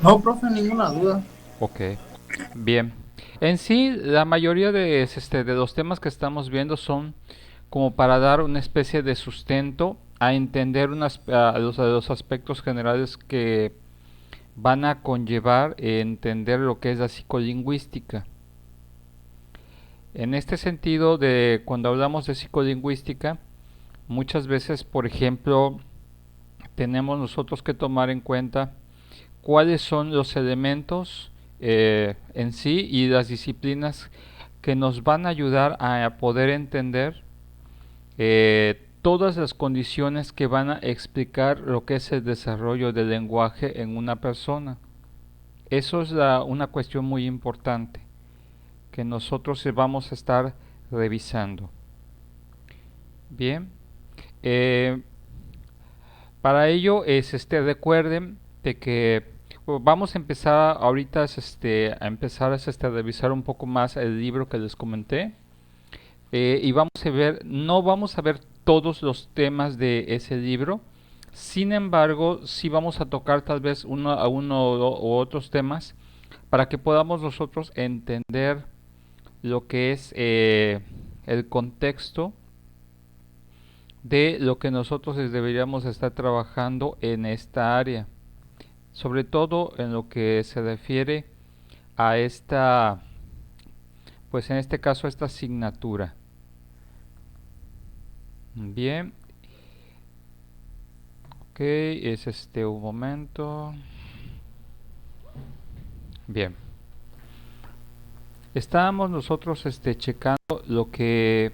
No, profe, ninguna duda. Ok, bien. En sí, la mayoría de los temas que estamos viendo son como para dar una especie de sustento a entender a los aspectos generales que van a conllevar entender lo que es la psicolingüística. En este sentido, de cuando hablamos de psicolingüística, muchas veces, por ejemplo, tenemos nosotros que tomar en cuenta cuáles son los elementos en sí y las disciplinas que nos van a ayudar a poder entender todas las condiciones que van a explicar lo que es el desarrollo del lenguaje en una persona. Eso es una cuestión muy importante que nosotros vamos a estar revisando. Bien, eh, para ello recuerden de que vamos a empezar ahorita a revisar un poco más el libro que les comenté y vamos a ver, no vamos a ver todos los temas de ese libro, sin embargo, sí vamos a tocar tal vez uno u otros temas para que podamos nosotros entender lo que es el contexto de lo que nosotros deberíamos estar trabajando en esta área, sobre todo en lo que se refiere a esta, pues en este caso a esta asignatura. Bien, ok, es un momento. Bien, estábamos nosotros checando lo que,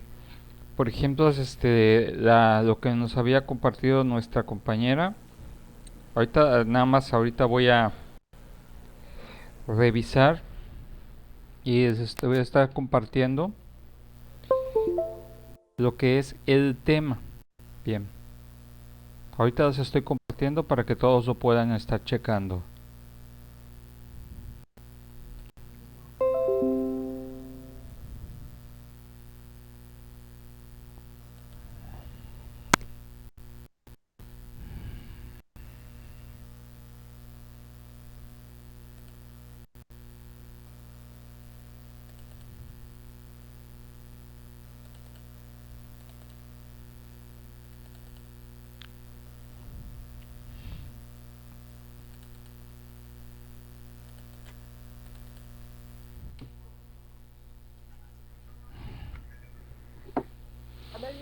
por ejemplo, es lo que nos había compartido nuestra compañera. Ahorita, nada más, ahorita voy a revisar y voy a estar compartiendo lo que es el tema. Bien, ahorita los estoy compartiendo para que todos lo puedan estar checando. A ver,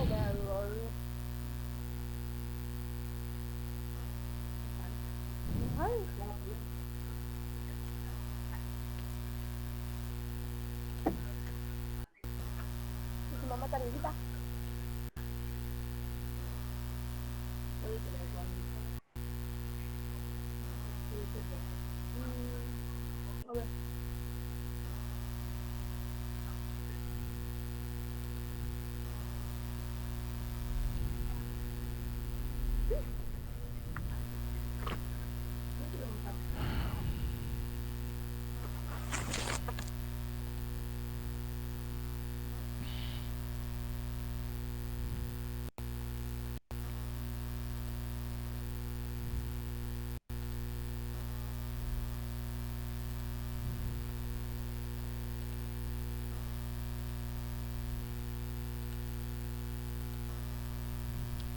verlo. Ay, y su mamá también grita. A ver.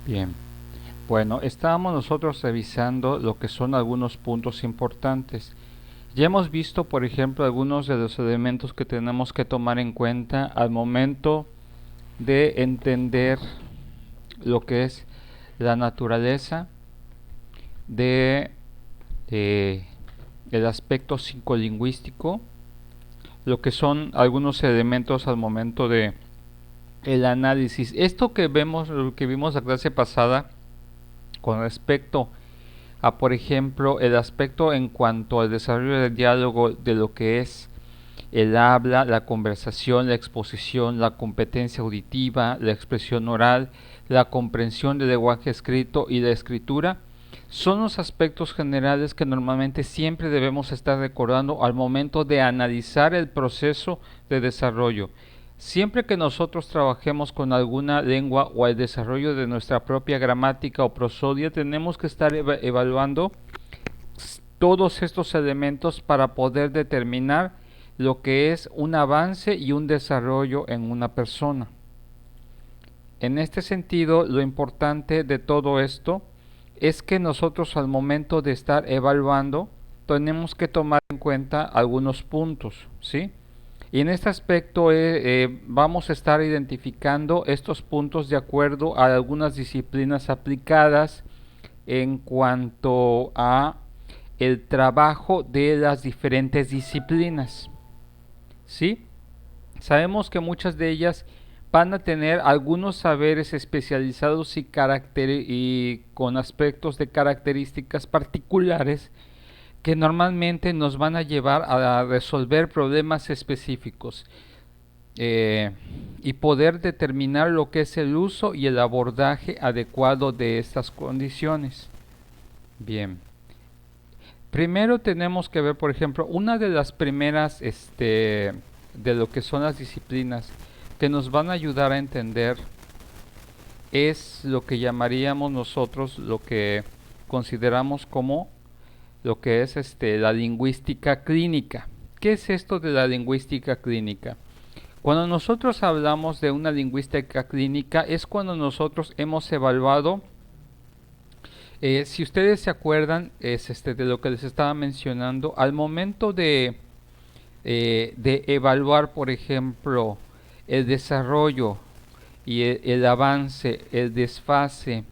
Bien, bueno, estábamos nosotros revisando lo que son algunos puntos importantes. Ya hemos visto, por ejemplo, algunos de los elementos que tenemos que tomar en cuenta al momento de entender lo que es la naturaleza de eh, el aspecto psicolingüístico, lo que son algunos elementos al momento de el análisis. Esto que vemos, lo que vimos la clase pasada con respecto a, por ejemplo, el aspecto en cuanto al desarrollo del diálogo de lo que es el habla, la conversación, la exposición, la competencia auditiva, la expresión oral, la comprensión del lenguaje escrito y la escritura, son los aspectos generales que normalmente siempre debemos estar recordando al momento de analizar el proceso de desarrollo. Siempre que nosotros trabajemos con alguna lengua o el desarrollo de nuestra propia gramática o prosodia, tenemos que estar evaluando todos estos elementos para poder determinar lo que es un avance y un desarrollo en una persona. En este sentido, lo importante de todo esto es que nosotros al momento de estar evaluando tenemos que tomar en cuenta algunos puntos, ¿sí? Y en este aspecto vamos a estar identificando estos puntos de acuerdo a algunas disciplinas aplicadas en cuanto a el trabajo de las diferentes disciplinas, ¿sí? Sabemos que muchas de ellas van a tener algunos saberes especializados y con aspectos de características particulares que normalmente nos van a llevar a resolver problemas específicos y poder determinar lo que es el uso y el abordaje adecuado de estas condiciones. Bien. Primero tenemos que ver, por ejemplo, una de las primeras de lo que son las disciplinas que nos van a ayudar a entender es lo que llamaríamos nosotros, lo que consideramos como lo que es la lingüística clínica. ¿Qué es esto de la lingüística clínica? Cuando nosotros hablamos de una lingüística clínica es cuando nosotros hemos evaluado, si ustedes se acuerdan, es de lo que les estaba mencionando, al momento de evaluar, por ejemplo, el desarrollo y el avance, el desfase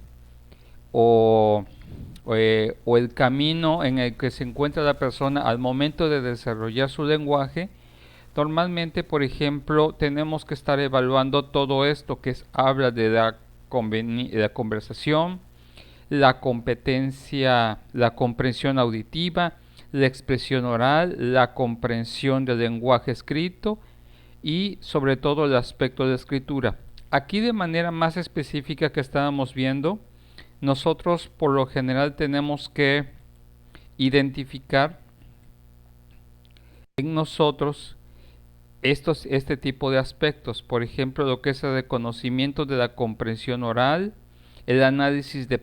o el camino en el que se encuentra la persona al momento de desarrollar su lenguaje, normalmente, por ejemplo, tenemos que estar evaluando todo esto que habla de la conversación, la competencia, la comprensión auditiva, la expresión oral, la comprensión del lenguaje escrito y sobre todo el aspecto de escritura. Aquí de manera más específica que estábamos viendo, nosotros por lo general tenemos que identificar en nosotros este tipo de aspectos, por ejemplo lo que es el reconocimiento de la comprensión oral, el análisis de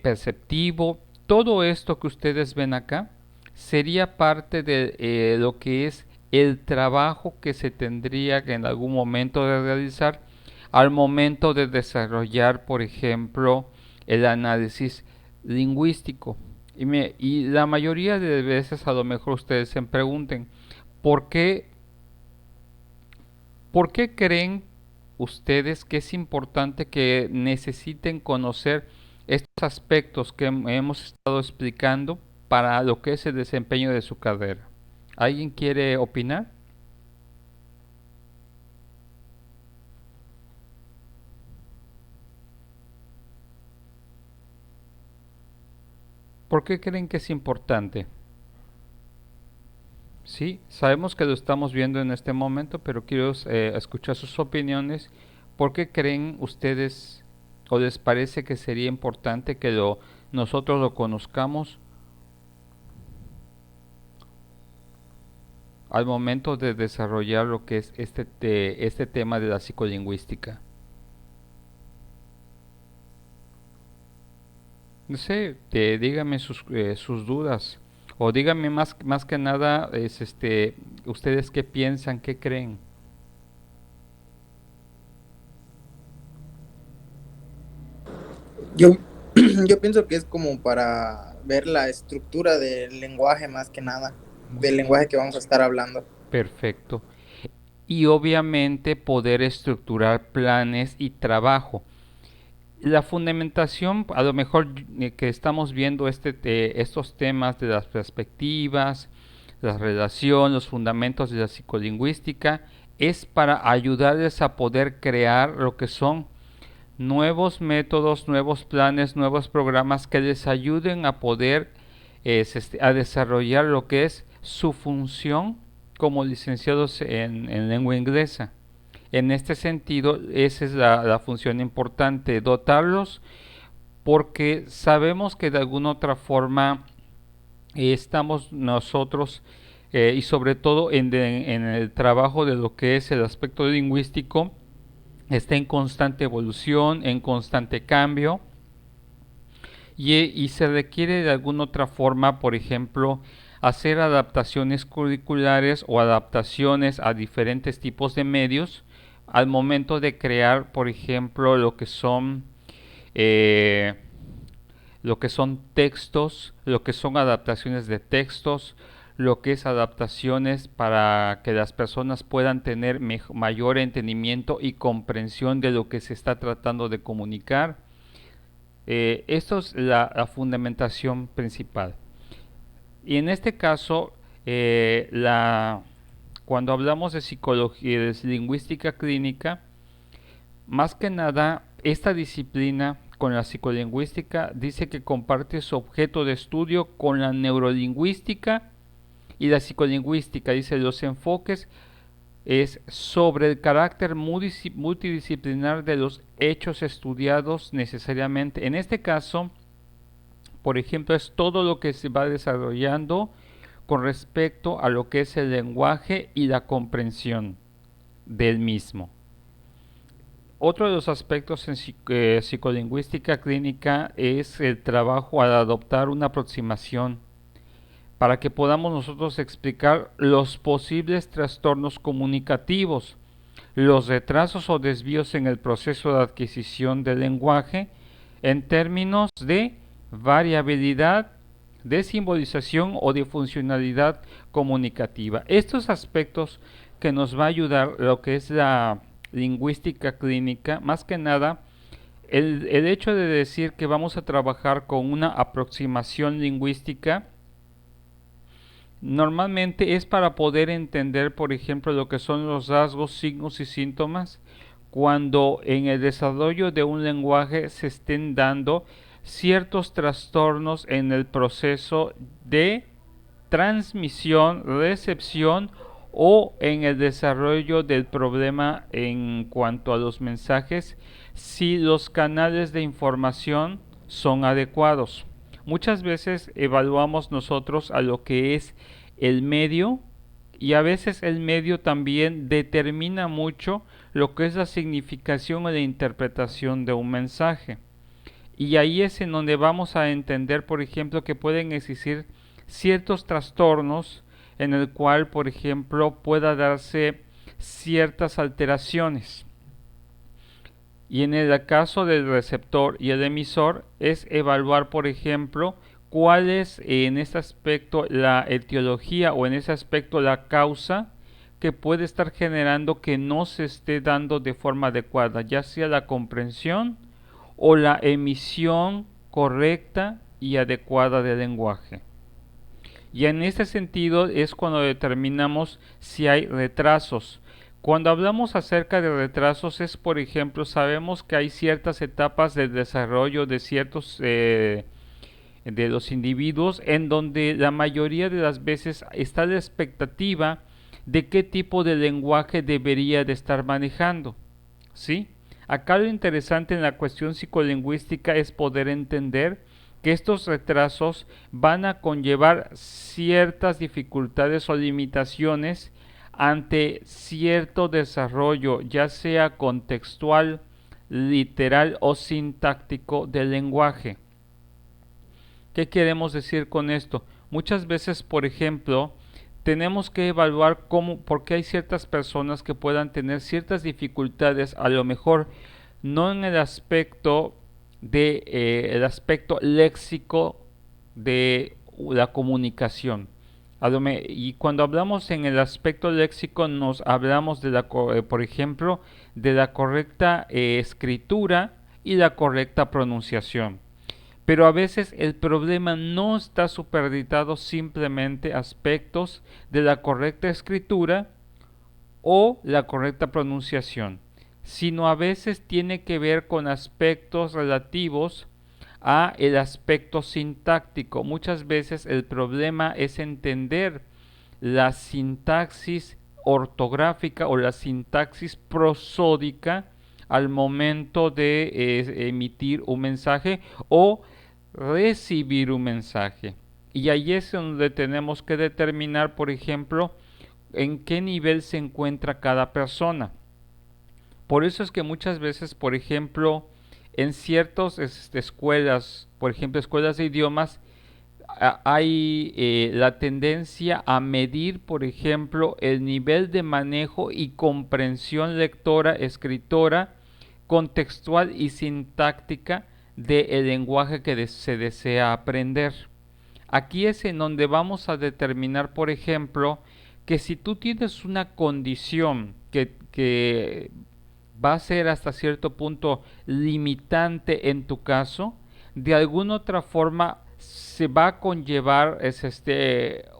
perceptivo, todo esto que ustedes ven acá sería parte de lo que es el trabajo que se tendría que en algún momento de realizar al momento de desarrollar, por ejemplo, el análisis lingüístico. Y la mayoría de veces a lo mejor ustedes se pregunten, ¿por qué creen ustedes que es importante que necesiten conocer estos aspectos que hemos estado explicando para lo que es el desempeño de su carrera? ¿Alguien quiere opinar? ¿Por qué creen que es importante? Sí, sabemos que lo estamos viendo en este momento, pero quiero escuchar sus opiniones. ¿Por qué creen ustedes o les parece que sería importante que nosotros lo conozcamos al momento de desarrollar lo que es este tema de la psicolingüística? No sé, díganme sus dudas o díganme más que nada ustedes qué piensan, qué creen. Yo, yo pienso que es como para ver la estructura del lenguaje más que nada, Muy del bien. lenguaje que vamos a estar hablando. Perfecto. Y obviamente poder estructurar planes y trabajo. La fundamentación, a lo mejor que estamos viendo estos temas de las perspectivas, la relación, los fundamentos de la psicolingüística, es para ayudarles a poder crear lo que son nuevos métodos, nuevos planes, nuevos programas que les ayuden a poder a desarrollar lo que es su función como licenciados en lengua inglesa. En este sentido, esa es la función importante, dotarlos porque sabemos que de alguna otra forma estamos nosotros y sobre todo en el trabajo de lo que es el aspecto lingüístico, está en constante evolución, en constante cambio y se requiere de alguna otra forma, por ejemplo, hacer adaptaciones curriculares o adaptaciones a diferentes tipos de medios al momento de crear, por ejemplo, eh, lo que son textos, lo que son adaptaciones de textos, lo que es adaptaciones para que las personas puedan tener mayor entendimiento y comprensión de lo que se está tratando de comunicar. Esto es la fundamentación principal. Y en este caso, cuando hablamos de psicología, de lingüística clínica, más que nada, esta disciplina con la psicolingüística dice que comparte su objeto de estudio con la neurolingüística y la psicolingüística. Dice, los enfoques es sobre el carácter multidisciplinar de los hechos estudiados necesariamente. En este caso, por ejemplo, es todo lo que se va desarrollando con respecto a lo que es el lenguaje y la comprensión del mismo. Otro de los aspectos en psicolingüística clínica es el trabajo al adoptar una aproximación para que podamos nosotros explicar los posibles trastornos comunicativos, los retrasos o desvíos en el proceso de adquisición del lenguaje en términos de variabilidad, de simbolización o de funcionalidad comunicativa. Estos aspectos que nos va a ayudar lo que es la lingüística clínica, más que nada, el hecho de decir que vamos a trabajar con una aproximación lingüística normalmente es para poder entender, por ejemplo, lo que son los rasgos, signos y síntomas cuando en el desarrollo de un lenguaje se estén dando ciertos trastornos en el proceso de transmisión, recepción o en el desarrollo del problema en cuanto a los mensajes, si los canales de información son adecuados. Muchas veces evaluamos nosotros a lo que es el medio y a veces el medio también determina mucho lo que es la significación o la interpretación de un mensaje. Y ahí es en donde vamos a entender, por ejemplo, que pueden existir ciertos trastornos en el cual, por ejemplo, pueda darse ciertas alteraciones. Y en el caso del receptor y el emisor es evaluar, por ejemplo, cuál es en este aspecto la etiología o en ese aspecto la causa que puede estar generando que no se esté dando de forma adecuada, ya sea la comprensión o la emisión correcta y adecuada del lenguaje. Y en este sentido es cuando determinamos si hay retrasos. Cuando hablamos acerca de retrasos es, por ejemplo, sabemos que hay ciertas etapas de desarrollo de ciertos de los individuos en donde la mayoría de las veces está la expectativa de qué tipo de lenguaje debería de estar manejando, ¿sí? Acá lo interesante en la cuestión psicolingüística es poder entender que estos retrasos van a conllevar ciertas dificultades o limitaciones ante cierto desarrollo, ya sea contextual, literal o sintáctico del lenguaje. ¿Qué queremos decir con esto? Muchas veces, por ejemplo, tenemos que evaluar por qué hay ciertas personas que puedan tener ciertas dificultades, a lo mejor no en el aspecto el aspecto léxico de la comunicación. Y cuando hablamos en el aspecto léxico nos hablamos de por ejemplo, de la correcta escritura y la correcta pronunciación. Pero a veces el problema no está supeditado simplemente a aspectos de la correcta escritura o la correcta pronunciación, sino a veces tiene que ver con aspectos relativos a el aspecto sintáctico. Muchas veces el problema es entender la sintaxis ortográfica o la sintaxis prosódica al momento de emitir un mensaje o recibir un mensaje. Y ahí es donde tenemos que determinar, por ejemplo, en qué nivel se encuentra cada persona. Por eso es que muchas veces, por ejemplo, en ciertas escuelas, por ejemplo, escuelas de idiomas, hay la tendencia a medir, por ejemplo, el nivel de manejo y comprensión lectora, escritora, contextual y sintáctica del lenguaje que se desea aprender. Aquí es en donde vamos a determinar, por ejemplo, que si tú tienes una condición que va a ser hasta cierto punto limitante en tu caso, de alguna otra forma se va a conllevar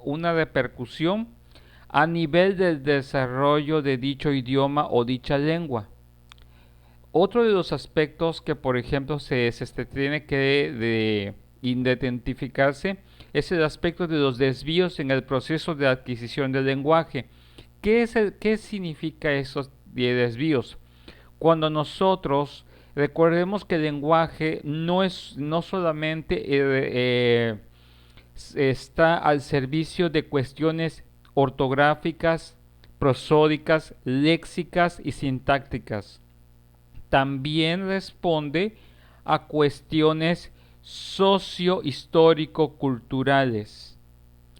una repercusión a nivel del desarrollo de dicho idioma o dicha lengua. Otro de los aspectos que, por ejemplo, se tiene que identificarse es el aspecto de los desvíos en el proceso de adquisición del lenguaje. ¿Qué significa esos desvíos? Cuando nosotros recordemos que el lenguaje no solamente está al servicio de cuestiones ortográficas, prosódicas, léxicas y sintácticas. También responde a cuestiones socio-histórico-culturales.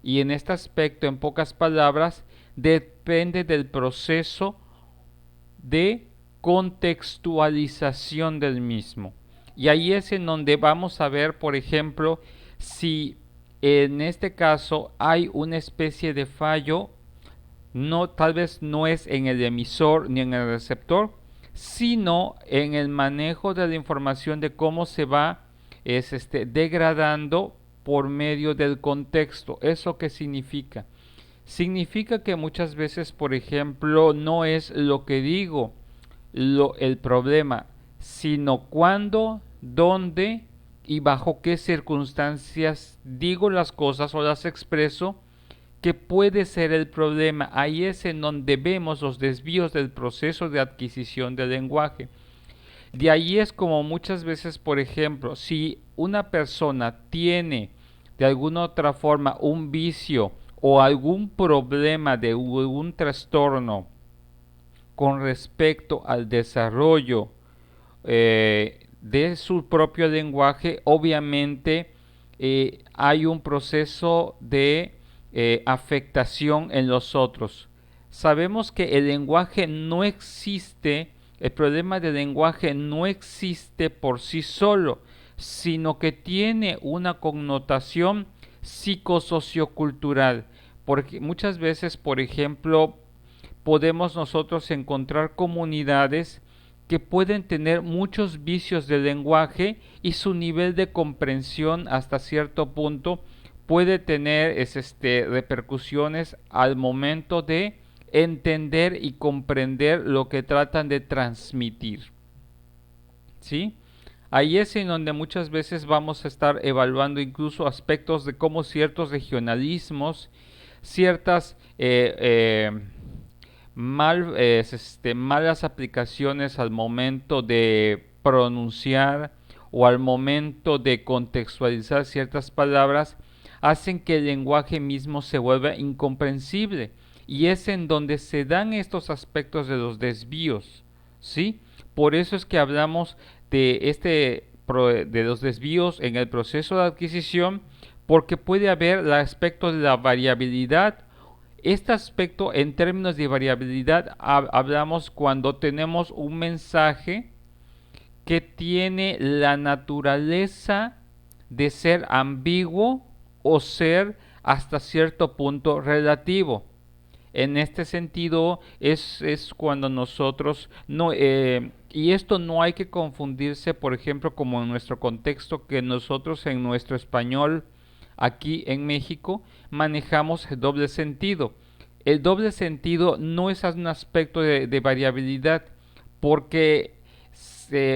Y en este aspecto, en pocas palabras, depende del proceso de contextualización del mismo. Y ahí es en donde vamos a ver, por ejemplo, si en este caso hay una especie de fallo, tal vez no es en el emisor ni en el receptor, sino en el manejo de la información de cómo se va degradando por medio del contexto. ¿Eso qué significa? Significa que muchas veces, por ejemplo, no es lo que digo el problema, sino cuándo, dónde y bajo qué circunstancias digo las cosas o las expreso, que puede ser el problema. Ahí es en donde vemos los desvíos del proceso de adquisición del lenguaje. De ahí es como muchas veces, por ejemplo, si una persona tiene de alguna otra forma un vicio o algún problema de algún trastorno con respecto al desarrollo de su propio lenguaje, obviamente hay un proceso de afectación en los otros. Sabemos que el lenguaje no existe, el problema del lenguaje no existe por sí solo, sino que tiene una connotación psicosociocultural, porque muchas veces, por ejemplo, podemos nosotros encontrar comunidades que pueden tener muchos vicios de lenguaje y su nivel de comprensión hasta cierto punto puede tener repercusiones al momento de entender y comprender lo que tratan de transmitir. ¿Sí? Ahí es en donde muchas veces vamos a estar evaluando incluso aspectos de cómo ciertos regionalismos, ciertas malas aplicaciones al momento de pronunciar o al momento de contextualizar ciertas palabras hacen que el lenguaje mismo se vuelva incomprensible, y es en donde se dan estos aspectos de los desvíos, ¿sí? Por eso es que hablamos de los desvíos en el proceso de adquisición, porque puede haber el aspecto de la variabilidad. Este aspecto, en términos de variabilidad, hablamos cuando tenemos un mensaje que tiene la naturaleza de ser ambiguo o ser hasta cierto punto relativo. En este sentido es cuando nosotros y esto no hay que confundirse, por ejemplo, como en nuestro contexto, que nosotros en nuestro español aquí en México manejamos el doble sentido. El doble sentido no es un aspecto de variabilidad, porque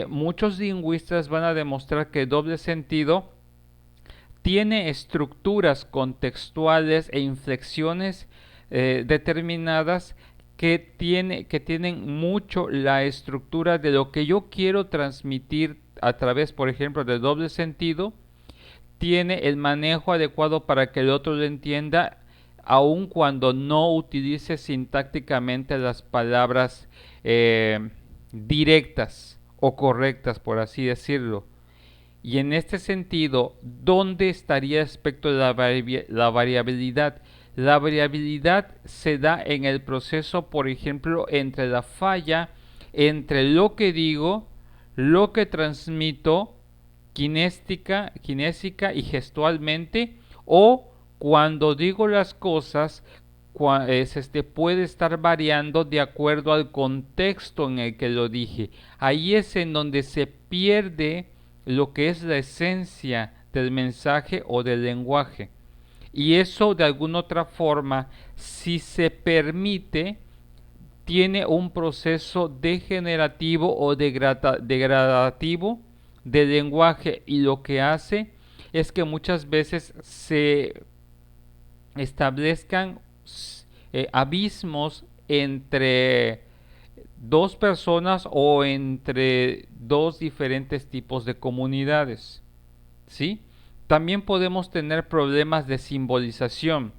muchos lingüistas van a demostrar que el doble sentido tiene estructuras contextuales e inflexiones determinadas que tienen mucho la estructura de lo que yo quiero transmitir a través, por ejemplo, del doble sentido. Tiene el manejo adecuado para que el otro lo entienda, aun cuando no utilice sintácticamente las palabras directas o correctas, por así decirlo. Y en este sentido, ¿dónde estaría el aspecto de la variabilidad? La variabilidad se da en el proceso, por ejemplo, entre la falla entre lo que digo, lo que transmito kinésica y gestualmente, o cuando digo las cosas puede estar variando de acuerdo al contexto en el que lo dije. Ahí es en donde se pierde lo que es la esencia del mensaje o del lenguaje. Y eso de alguna otra forma, si se permite, tiene un proceso degenerativo o degradativo del lenguaje, y lo que hace es que muchas veces se establezcan abismos entre dos personas o entre dos diferentes tipos de comunidades, ¿sí? También podemos tener problemas de simbolización.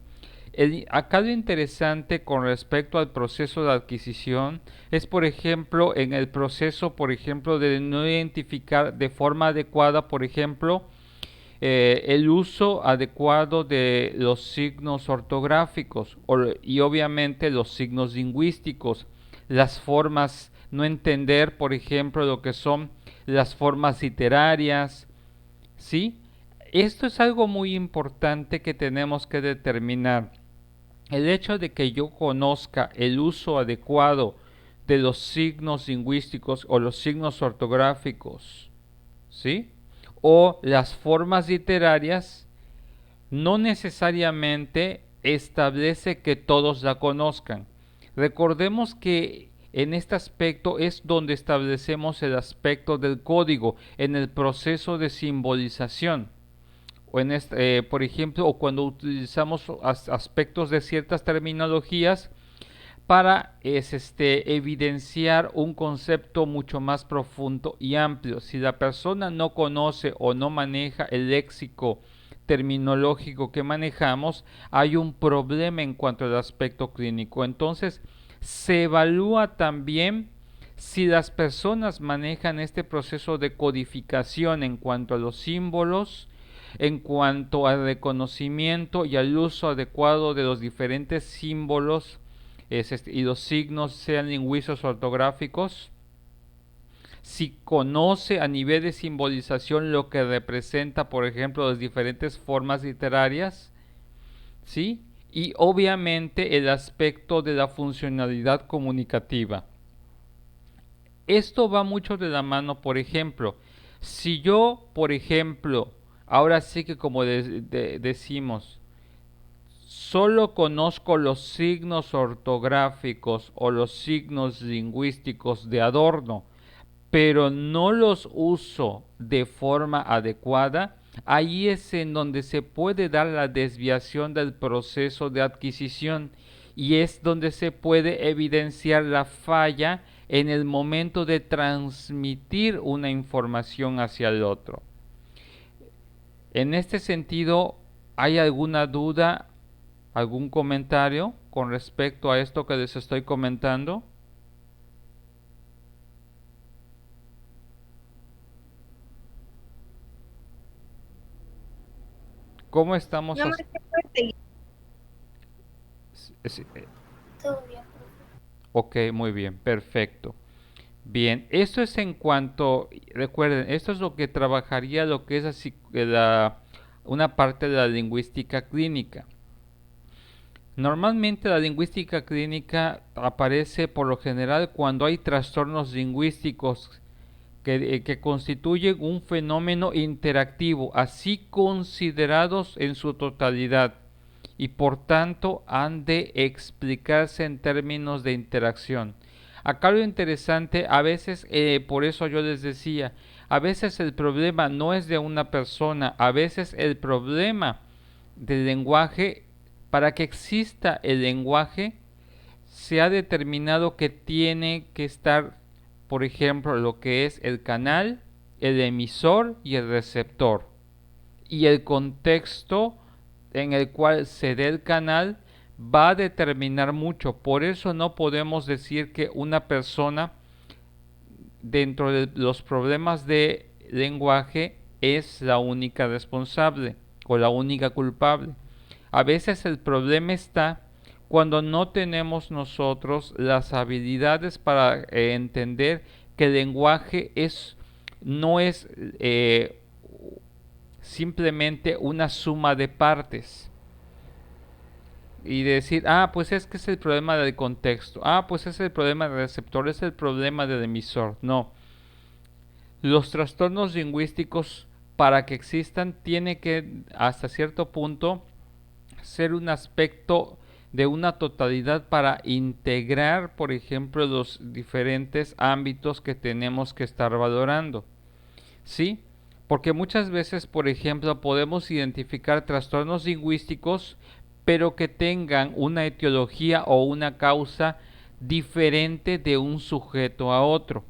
Acá lo interesante con respecto al proceso de adquisición es, por ejemplo, en el proceso, por ejemplo, de no identificar de forma adecuada, por ejemplo, el uso adecuado de los signos ortográficos y obviamente los signos lingüísticos, las formas, no entender, por ejemplo, lo que son las formas literarias, ¿sí? Esto es algo muy importante que tenemos que determinar. El hecho de que yo conozca el uso adecuado de los signos lingüísticos o los signos ortográficos, ¿sí? O las formas literarias, no necesariamente establece que todos la conozcan. Recordemos que en este aspecto es donde establecemos el aspecto del código, en el proceso de simbolización. O en por ejemplo, o cuando utilizamos aspectos de ciertas terminologías para evidenciar un concepto mucho más profundo y amplio. Si la persona no conoce o no maneja el léxico terminológico que manejamos, hay un problema en cuanto al aspecto clínico. Entonces, se evalúa también si las personas manejan este proceso de codificación en cuanto a los símbolos, en cuanto al reconocimiento y al uso adecuado de los diferentes símbolos y los signos, sean lingüísticos o ortográficos, si conoce a nivel de simbolización lo que representa, por ejemplo, las diferentes formas literarias, ¿sí? Y obviamente el aspecto de la funcionalidad comunicativa. Esto va mucho de la mano, por ejemplo, si yo, por ejemplo, ahora sí que como decimos, solo conozco los signos ortográficos o los signos lingüísticos de adorno, pero no los uso de forma adecuada, ahí es en donde se puede dar la desviación del proceso de adquisición, y es donde se puede evidenciar la falla en el momento de transmitir una información hacia el otro. En este sentido, ¿hay alguna duda, algún comentario con respecto a esto que les estoy comentando? ¿Cómo estamos? No, maestra, puede seguir. Sí, Todo bien. ok, muy bien, perfecto. Bien, esto es en cuanto, recuerden, esto es lo que trabajaría lo que es una parte de la lingüística clínica. Normalmente la lingüística clínica aparece por lo general cuando hay trastornos lingüísticos que constituyen un fenómeno interactivo, así considerados en su totalidad, y por tanto han de explicarse en términos de interacción. Acá lo interesante, a veces, por eso yo les decía, a veces el problema no es de una persona, a veces el problema del lenguaje, para que exista el lenguaje, se ha determinado que tiene que estar, por ejemplo, lo que es el canal, el emisor y el receptor, y el contexto en el cual se dé el canal va a determinar mucho. Por eso no podemos decir que una persona dentro de los problemas de lenguaje es la única responsable o la única culpable. A veces el problema está cuando no tenemos nosotros las habilidades para entender que el lenguaje no es simplemente una suma de partes y decir, pues es que es el problema del contexto, pues es el problema del receptor, es el problema del emisor. No, los trastornos lingüísticos, para que existan, tiene que hasta cierto punto ser un aspecto de una totalidad para integrar, por ejemplo, los diferentes ámbitos que tenemos que estar valorando. ¿Sí? Porque muchas veces, por ejemplo, podemos identificar trastornos lingüísticos, pero que tengan una etiología o una causa diferente de un sujeto a otro.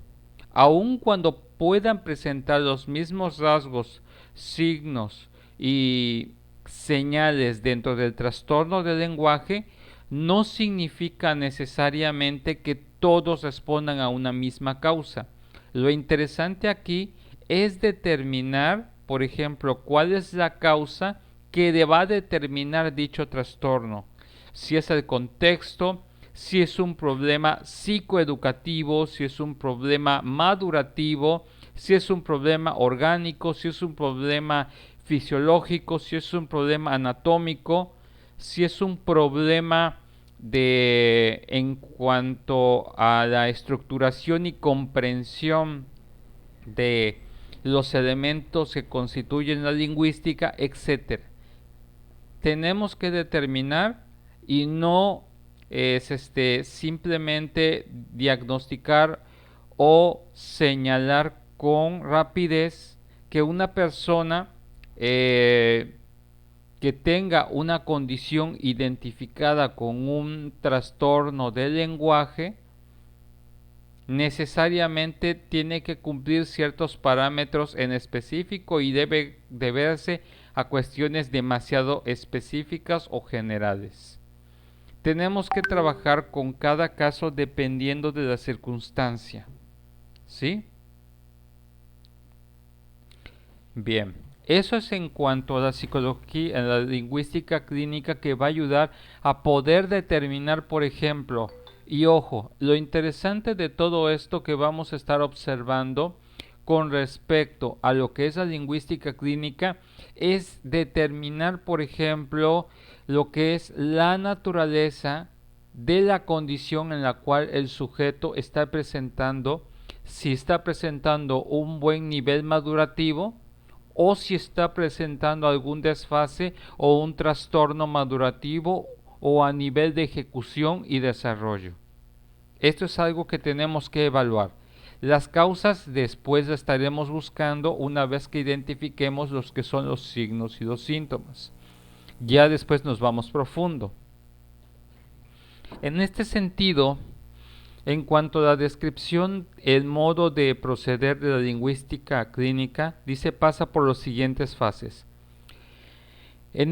Aun cuando puedan presentar los mismos rasgos, signos y señales dentro del trastorno del lenguaje, no significa necesariamente que todos respondan a una misma causa. Lo interesante aquí es determinar, por ejemplo, cuál es la causa que va a determinar dicho trastorno. Si es el contexto, si es un problema psicoeducativo, si es un problema madurativo, si es un problema orgánico, si es un problema fisiológico, si es un problema anatómico, si es un problema en cuanto a la estructuración y comprensión de los elementos que constituyen la lingüística, etcétera. Tenemos que determinar y no simplemente diagnosticar o señalar con rapidez que una persona que tenga una condición identificada con un trastorno del lenguaje necesariamente tiene que cumplir ciertos parámetros en específico y debe deberse a cuestiones demasiado específicas o generales. Tenemos que trabajar con cada caso dependiendo de la circunstancia. ¿Sí? Bien, eso es en cuanto a la psicología, a la lingüística clínica, que va a ayudar a poder determinar, por ejemplo, y ojo, lo interesante de todo esto que vamos a estar observando con respecto a lo que es la lingüística clínica es determinar, por ejemplo, lo que es la naturaleza de la condición en la cual el sujeto está presentando, si está presentando un buen nivel madurativo o si está presentando algún desfase o un trastorno madurativo o a nivel de ejecución y desarrollo. Esto es algo que tenemos que evaluar. Las causas después las estaremos buscando una vez que identifiquemos los que son los signos y los síntomas. Ya después nos vamos profundo. En este sentido, en cuanto a la descripción, el modo de proceder de la lingüística clínica pasa por las siguientes fases. En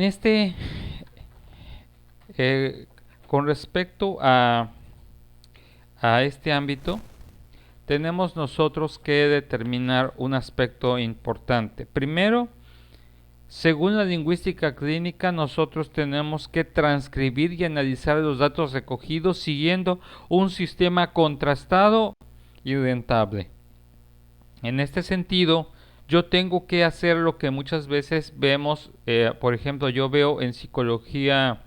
con respecto a este ámbito, tenemos nosotros que determinar un aspecto importante. Primero, según la lingüística clínica, nosotros tenemos que transcribir y analizar los datos recogidos siguiendo un sistema contrastado y rentable. En este sentido, yo tengo que hacer lo que muchas veces vemos, por ejemplo, yo veo en psicología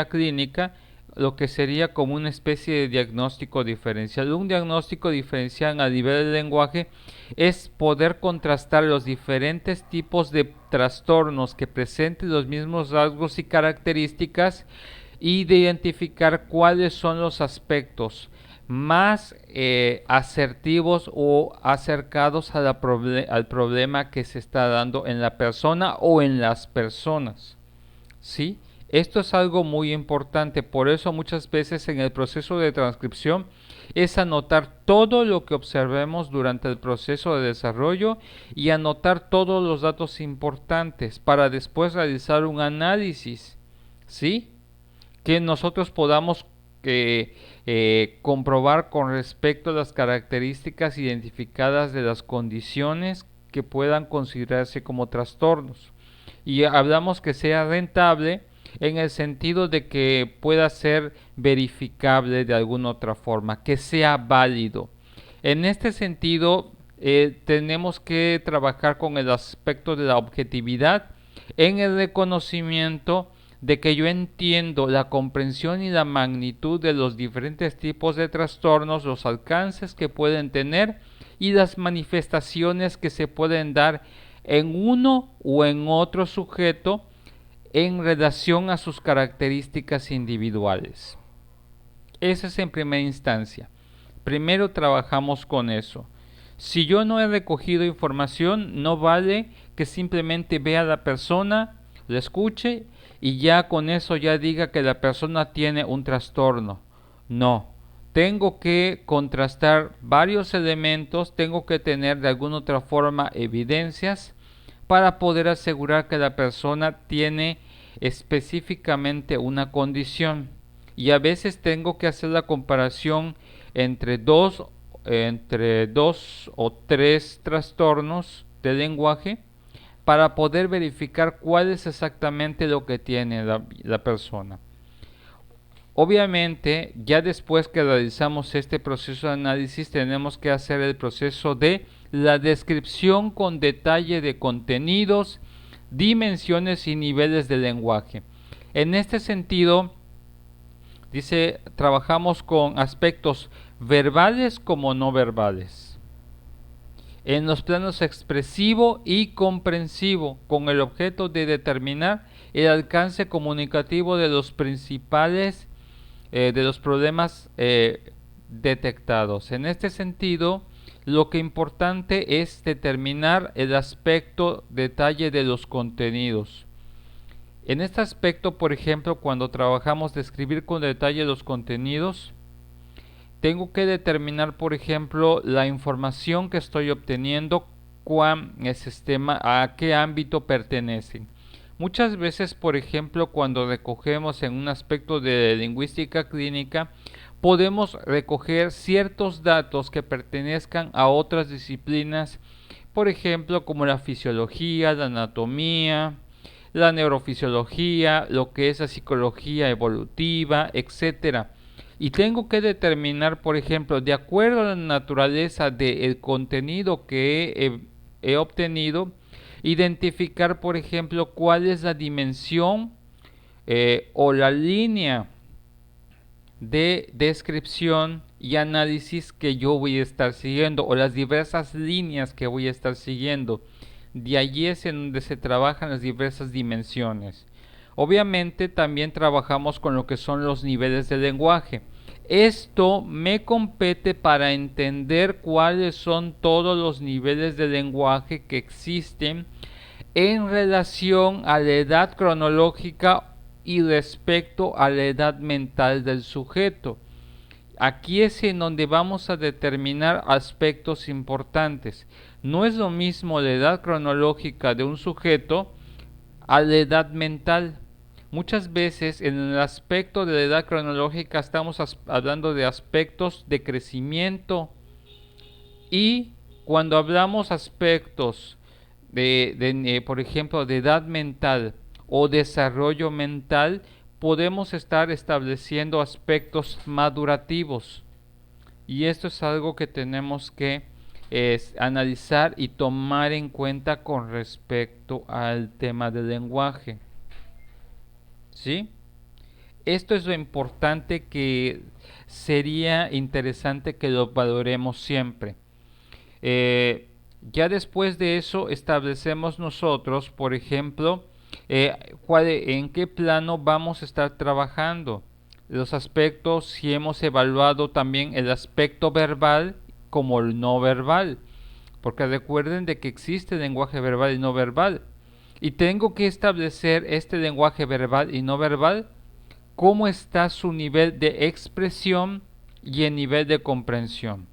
clínica, lo que sería como una especie de diagnóstico diferencial. Un diagnóstico diferencial a nivel del lenguaje es poder contrastar los diferentes tipos de trastornos que presenten los mismos rasgos y características y de identificar cuáles son los aspectos más asertivos o acercados a al problema que se está dando en la persona o en las personas. ¿Sí? Esto es algo muy importante, por eso muchas veces en el proceso de transcripción es anotar todo lo que observemos durante el proceso de desarrollo y anotar todos los datos importantes para después realizar un análisis, ¿sí? Que nosotros podamos que comprobar con respecto a las características identificadas de las condiciones que puedan considerarse como trastornos. Y hablamos que sea rentable en el sentido de que pueda ser verificable de alguna otra forma, que sea válido. En este sentido, tenemos que trabajar con el aspecto de la objetividad en el reconocimiento de que yo entiendo la comprensión y la magnitud de los diferentes tipos de trastornos, los alcances que pueden tener y las manifestaciones que se pueden dar en uno o en otro sujeto en relación a sus características individuales. Esa es en primera instancia. Primero trabajamos con eso. Si yo no he recogido información, no vale que simplemente vea a la persona, la escuche y ya con eso ya diga que la persona tiene un trastorno. No, tengo que contrastar varios elementos, tengo que tener de alguna otra forma evidencias para poder asegurar que la persona tiene específicamente una condición. Y a veces tengo que hacer la comparación entre dos o tres trastornos de lenguaje para poder verificar cuál es exactamente lo que tiene la persona. Obviamente, ya después que realizamos este proceso de análisis, tenemos que hacer el proceso de la descripción con detalle de contenidos, dimensiones y niveles de lenguaje. En este sentido, dice, trabajamos con aspectos verbales como no verbales, en los planos expresivo y comprensivo, con el objeto de determinar el alcance comunicativo de los principales de los problemas detectados. En este sentido, lo que importante es determinar el aspecto detalle de los contenidos. En este aspecto, por ejemplo, cuando trabajamos describir con detalle los contenidos, tengo que determinar, por ejemplo, la información que estoy obteniendo, a qué ámbito pertenecen. Muchas veces, por ejemplo, cuando recogemos en un aspecto de lingüística clínica, podemos recoger ciertos datos que pertenezcan a otras disciplinas, por ejemplo, como la fisiología, la anatomía, la neurofisiología, lo que es la psicología evolutiva, etcétera. Y tengo que determinar, por ejemplo, de acuerdo a la naturaleza del contenido que he obtenido, identificar, por ejemplo, cuál es la dimensión o la línea de descripción y análisis que yo voy a estar siguiendo, o las diversas líneas que voy a estar siguiendo. De allí es en donde se trabajan las diversas dimensiones. Obviamente también trabajamos con lo que son los niveles de lenguaje. Esto me compete para entender cuáles son todos los niveles de lenguaje que existen en relación a la edad cronológica y respecto a la edad mental del sujeto. Aquí es en donde vamos a determinar aspectos importantes. No es lo mismo la edad cronológica de un sujeto a la edad mental. Muchas veces en el aspecto de la edad cronológica estamos hablando de aspectos de crecimiento, y cuando hablamos aspectos por ejemplo, de edad mental o desarrollo mental, podemos estar estableciendo aspectos madurativos, y esto es algo que tenemos que analizar y tomar en cuenta con respecto al tema del lenguaje. ¿Sí? Esto es lo importante, que sería interesante que lo valoremos siempre. Ya después de eso establecemos nosotros, por ejemplo, en qué plano vamos a estar trabajando. Los aspectos, si hemos evaluado también el aspecto verbal como el no verbal, porque recuerden de que existe lenguaje verbal y no verbal, y tengo que establecer este lenguaje verbal y no verbal, cómo está su nivel de expresión y el nivel de comprensión.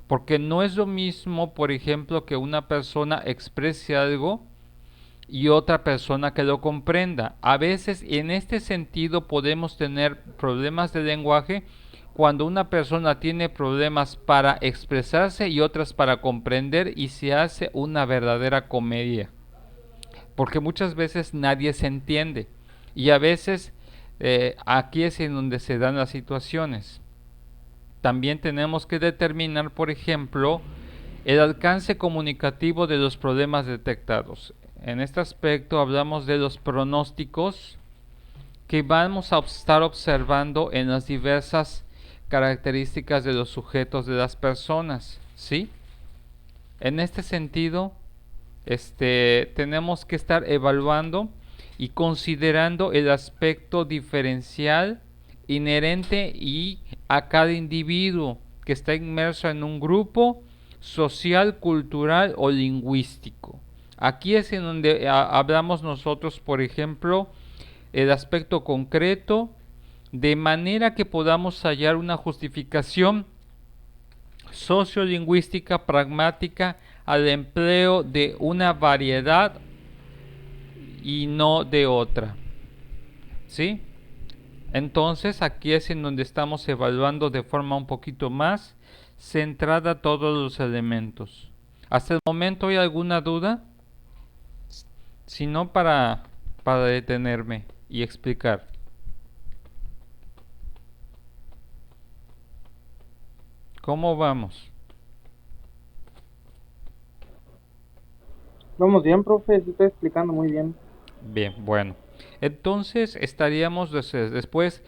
Porque no es lo mismo, por ejemplo, que una persona exprese algo y otra persona que lo comprenda. A veces en este sentido podemos tener problemas de lenguaje cuando una persona tiene problemas para expresarse y otras para comprender y se hace una verdadera comedia. Porque muchas veces nadie se entiende y a veces aquí es en donde se dan las situaciones. También tenemos que determinar, por ejemplo, el alcance comunicativo de los problemas detectados. En este aspecto hablamos de los pronósticos que vamos a estar observando en las diversas características de los sujetos de las personas, ¿sí? En este sentido, tenemos que estar evaluando y considerando el aspecto diferencial inherente y a cada individuo que está inmerso en un grupo social, cultural o lingüístico. Aquí es en donde hablamos nosotros, por ejemplo, el aspecto concreto, de manera que podamos hallar una justificación sociolingüística pragmática al empleo de una variedad y no de otra. ¿Sí? Entonces aquí es en donde estamos evaluando de forma un poquito más centrada todos los elementos. ¿Hasta el momento hay alguna duda? Si no, para detenerme y explicar. ¿Cómo vamos? Vamos bien, profe, se está explicando muy bien. Bien, bueno. Entonces estaríamos después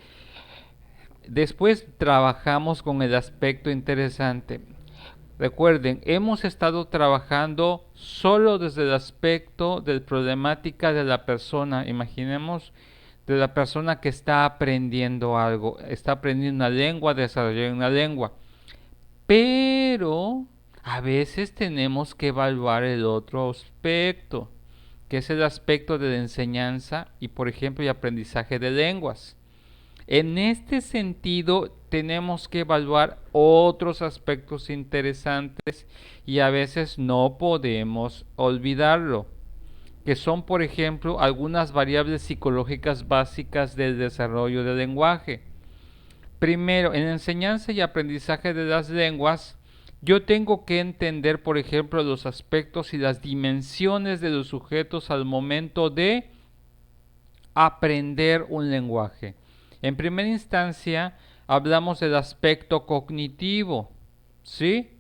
trabajamos con el aspecto interesante. Recuerden, hemos estado trabajando solo desde el aspecto de problemática de la persona. Imaginemos de la persona que está aprendiendo algo, está aprendiendo una lengua, desarrollando una lengua. Pero a veces tenemos que evaluar el otro aspecto, que es el aspecto de la enseñanza y, por ejemplo, el aprendizaje de lenguas. En este sentido, tenemos que evaluar otros aspectos interesantes y a veces no podemos olvidarlo, que son, por ejemplo, algunas variables psicológicas básicas del desarrollo del lenguaje. Primero, en enseñanza y aprendizaje de las lenguas, yo tengo que entender, por ejemplo, los aspectos y las dimensiones de los sujetos al momento de aprender un lenguaje. En primera instancia, hablamos del aspecto cognitivo, ¿sí?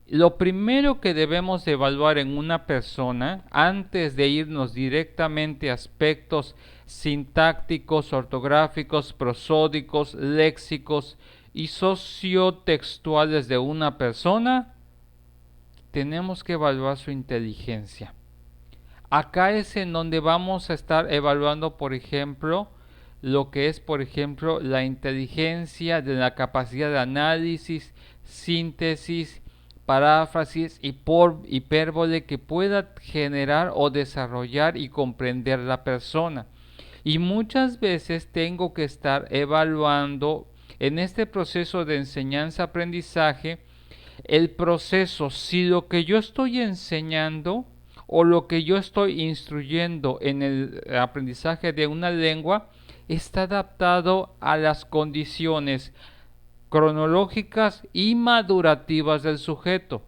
Lo primero que debemos evaluar en una persona, antes de irnos directamente a aspectos sintácticos, ortográficos, prosódicos, léxicos y sociotextuales de una persona, tenemos que evaluar su inteligencia. Acá es en donde vamos a estar evaluando, por ejemplo, lo que es, por ejemplo, la inteligencia de la capacidad de análisis, síntesis, paráfrasis y por hipérbole que pueda generar o desarrollar y comprender la persona. Y muchas veces tengo que estar evaluando en este proceso de enseñanza-aprendizaje el proceso, si lo que yo estoy enseñando o lo que yo estoy instruyendo en el aprendizaje de una lengua está adaptado a las condiciones cronológicas y madurativas del sujeto.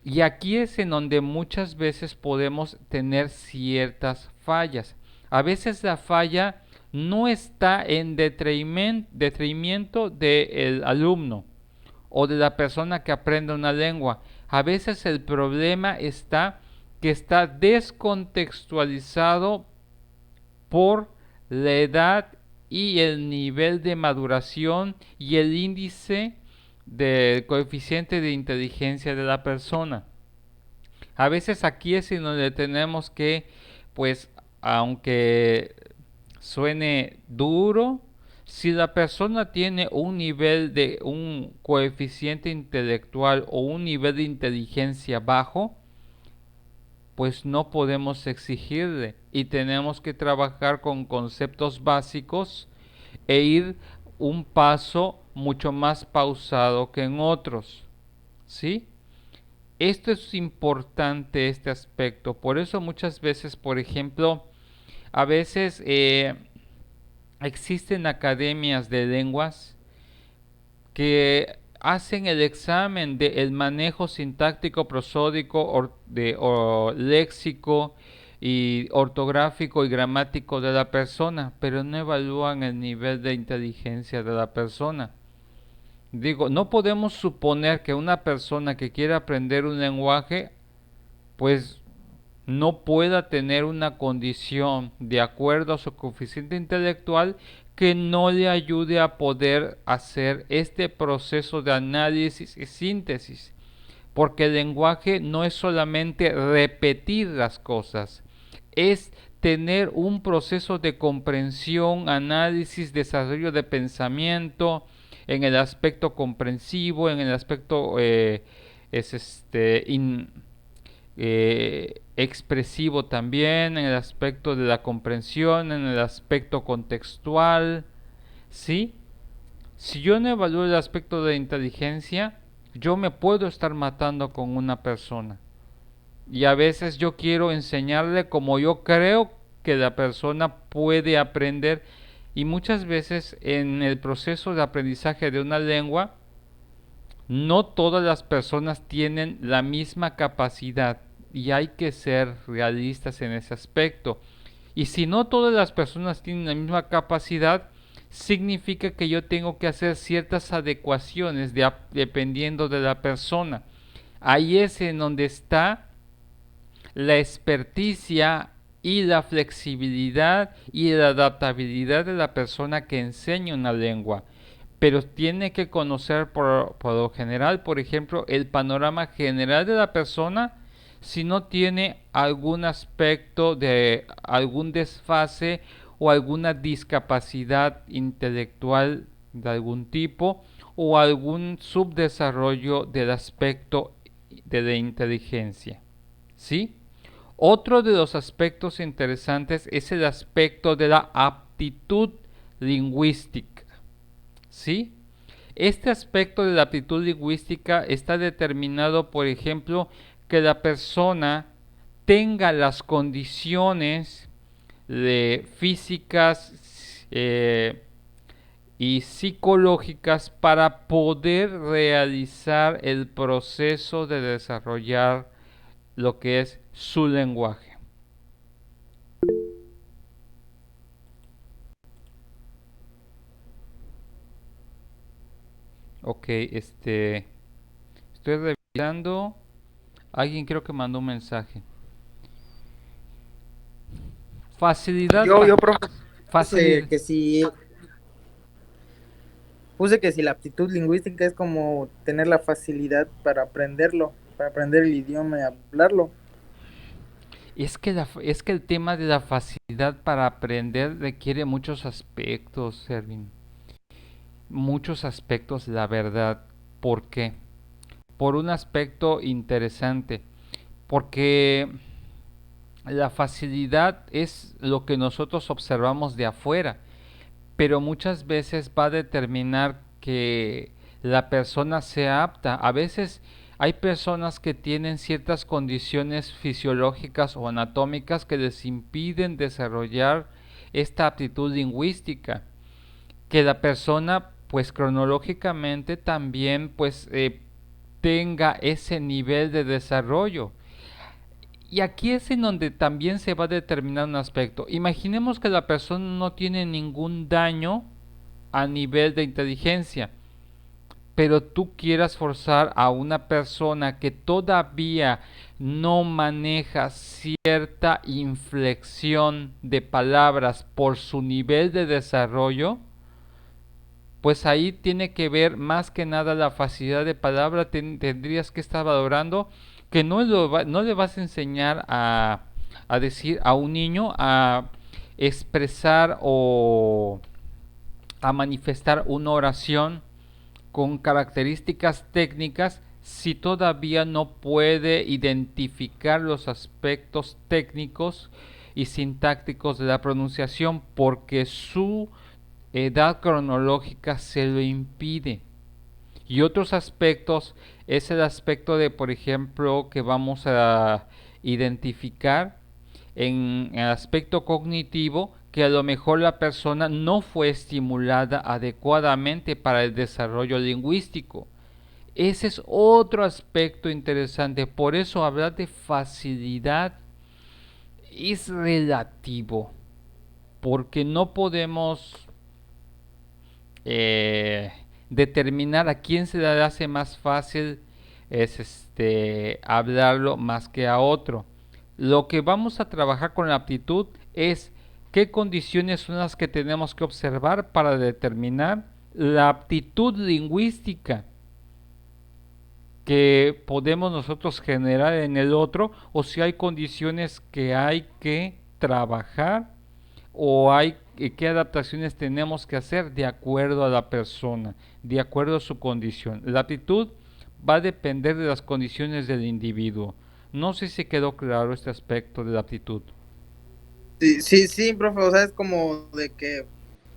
Y aquí es en donde muchas veces podemos tener ciertas fallas. A veces la falla no está en detrimento del alumno o de la persona que aprende una lengua. A veces el problema está que está descontextualizado por la edad y el nivel de maduración y el índice del coeficiente de inteligencia de la persona. A veces aquí es en donde tenemos que, pues, aunque suene duro, si la persona tiene un coeficiente intelectual o un nivel de inteligencia bajo, pues no podemos exigirle y tenemos que trabajar con conceptos básicos e ir un paso mucho más pausado que en otros, ¿sí? Esto es importante, este aspecto. Por eso muchas veces, por ejemplo, a veces existen academias de lenguas que hacen el examen del manejo sintáctico, prosódico, léxico y ortográfico y gramático de la persona, pero no evalúan el nivel de inteligencia de la persona. Digo, no podemos suponer que una persona que quiere aprender un lenguaje, pues no pueda tener una condición de acuerdo a su coeficiente intelectual que no le ayude a poder hacer este proceso de análisis y síntesis. Porque el lenguaje no es solamente repetir las cosas, es tener un proceso de comprensión, análisis, desarrollo de pensamiento en el aspecto comprensivo, en el aspecto es expresivo también, en el aspecto de la comprensión, en el aspecto contextual, ¿sí? Si yo no evalúo el aspecto de inteligencia, yo me puedo estar matando con una persona. Y a veces yo quiero enseñarle como yo creo que la persona puede aprender. Y muchas veces en el proceso de aprendizaje de una lengua, no todas las personas tienen la misma capacidad y hay que ser realistas en ese aspecto. Y si no todas las personas tienen la misma capacidad, significa que yo tengo que hacer ciertas adecuaciones dependiendo de la persona. Ahí es en donde está la experticia y la flexibilidad y la adaptabilidad de la persona que enseña una lengua. Pero tiene que conocer por lo general, por ejemplo, el panorama general de la persona si no tiene algún aspecto de algún desfase o alguna discapacidad intelectual de algún tipo o algún subdesarrollo del aspecto de la inteligencia. ¿Sí? Otro de los aspectos interesantes es el aspecto de la aptitud lingüística. ¿Sí? Este aspecto de la aptitud lingüística está determinado, por ejemplo, que la persona tenga las condiciones físicas y psicológicas para poder realizar el proceso de desarrollar lo que es su lenguaje. Ok, estoy revisando. Alguien creo que mandó un mensaje. Facilidad. Yo, profe, Facilidad. puse que si la aptitud lingüística es como tener la facilidad para aprenderlo, para aprender el idioma y hablarlo. Es que el tema de la facilidad para aprender requiere muchos aspectos, Servin. Muchos aspectos, la verdad. ¿Por qué? Por un aspecto interesante. Porque la facilidad es lo que nosotros observamos de afuera, pero muchas veces va a determinar que la persona sea apta. A veces hay personas que tienen ciertas condiciones fisiológicas o anatómicas que les impiden desarrollar esta aptitud lingüística. Que la persona, pues cronológicamente también, pues tenga ese nivel de desarrollo. Y aquí es en donde también se va a determinar un aspecto. Imaginemos que la persona no tiene ningún daño a nivel de inteligencia, pero tú quieras forzar a una persona que todavía no maneja cierta inflexión de palabras por su nivel de desarrollo, pues ahí tiene que ver más que nada la facilidad de palabra. Tendrías que estar valorando que no le vas a enseñar a decir a un niño a expresar o a manifestar una oración con características técnicas si todavía no puede identificar los aspectos técnicos y sintácticos de la pronunciación porque su edad cronológica se lo impide. Y otros aspectos es el aspecto de, por ejemplo, que vamos a identificar en el aspecto cognitivo, que a lo mejor la persona no fue estimulada adecuadamente para el desarrollo lingüístico. Ese es otro aspecto interesante. Por eso hablar de facilidad es relativo, porque no podemos determinar a quién se le hace más fácil hablarlo más que a otro. Lo que vamos a trabajar con la aptitud es qué condiciones son las que tenemos que observar para determinar la aptitud lingüística que podemos nosotros generar en el otro, o si hay condiciones que hay que trabajar o hay qué adaptaciones tenemos que hacer de acuerdo a la persona, de acuerdo a su condición. La aptitud va a depender de las condiciones del individuo. No sé si quedó claro este aspecto de la aptitud. Sí, profe, o sea, es como de que,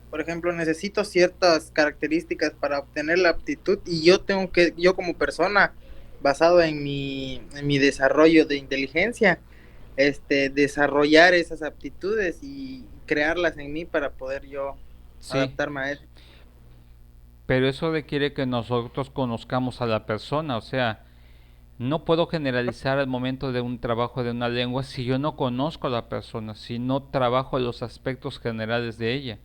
por ejemplo, necesito ciertas características para obtener la aptitud y yo como persona, basado en mi desarrollo de inteligencia, desarrollar esas aptitudes y crearlas en mí para poder yo Sí, adaptarme a eso. pero eso requiere que nosotros conozcamos a la persona, o sea, no puedo generalizar al momento de un trabajo de una lengua si yo no conozco a la persona, si no trabajo los aspectos generales de ella.